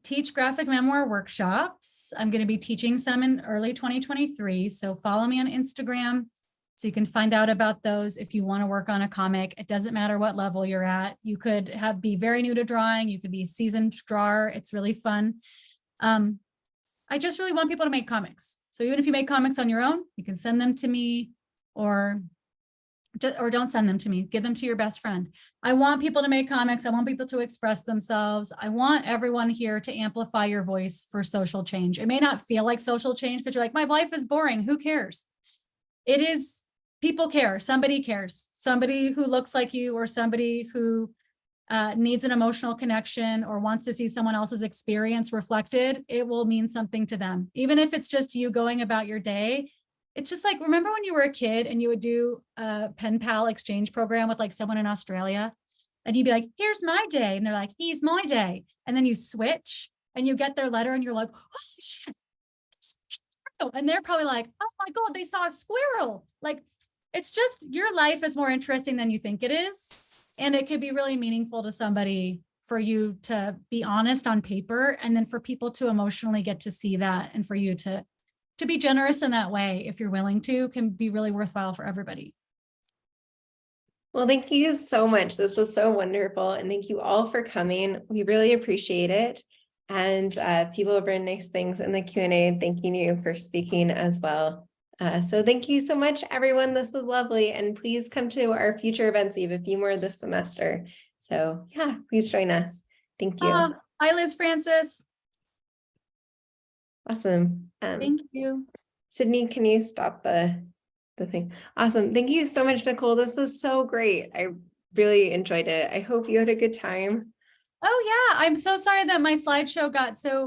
Speaker 2: teach graphic memoir workshops. I'm going to be teaching some in early 2023. So follow me on Instagram so you can find out about those if you want to work on a comic. It doesn't matter what level you're at. You could be very new to drawing. You could be a seasoned drawer. It's really fun. I just really want people to make comics. So even if you make comics on your own, you can send them to me or don't send them to me. Give them to your best friend. I want people to make comics. I want people to express themselves. I want everyone here to amplify your voice for social change. It may not feel like social change because you're like, my life is boring. Who cares? It is, people care. Somebody cares. Somebody who looks like you or somebody who needs an emotional connection or wants to see someone else's experience reflected, it will mean something to them. Even if it's just you going about your day, it's just like, remember when you were a kid and you would do a pen pal exchange program with like someone in Australia and you'd be like, here's my day. And they're like, he's my day. And then you switch and you get their letter and you're like, holy shit. And they're probably like, oh my God, they saw a squirrel. Like, it's just, your life is more interesting than you think it is. And it could be really meaningful to somebody for you to be honest on paper, and then for people to emotionally get to see that, and for you to be generous in that way, if you're willing to, can be really worthwhile for everybody.
Speaker 1: Well, thank you so much. This was so wonderful. And thank you all for coming. We really appreciate it. And people have written nice things in the Q&A, thanking you for speaking as well. So thank you so much, everyone. This was lovely. And please come to our future events. We have a few more this semester. So yeah, please join us. Thank you.
Speaker 2: Hi, Liz Francis.
Speaker 1: Awesome.
Speaker 2: Thank you.
Speaker 1: Sydney, can you stop the thing? Awesome. Thank you so much, Nicole. This was so great. I really enjoyed it. I hope you had a good time.
Speaker 2: Oh yeah, I'm so sorry that my slideshow got so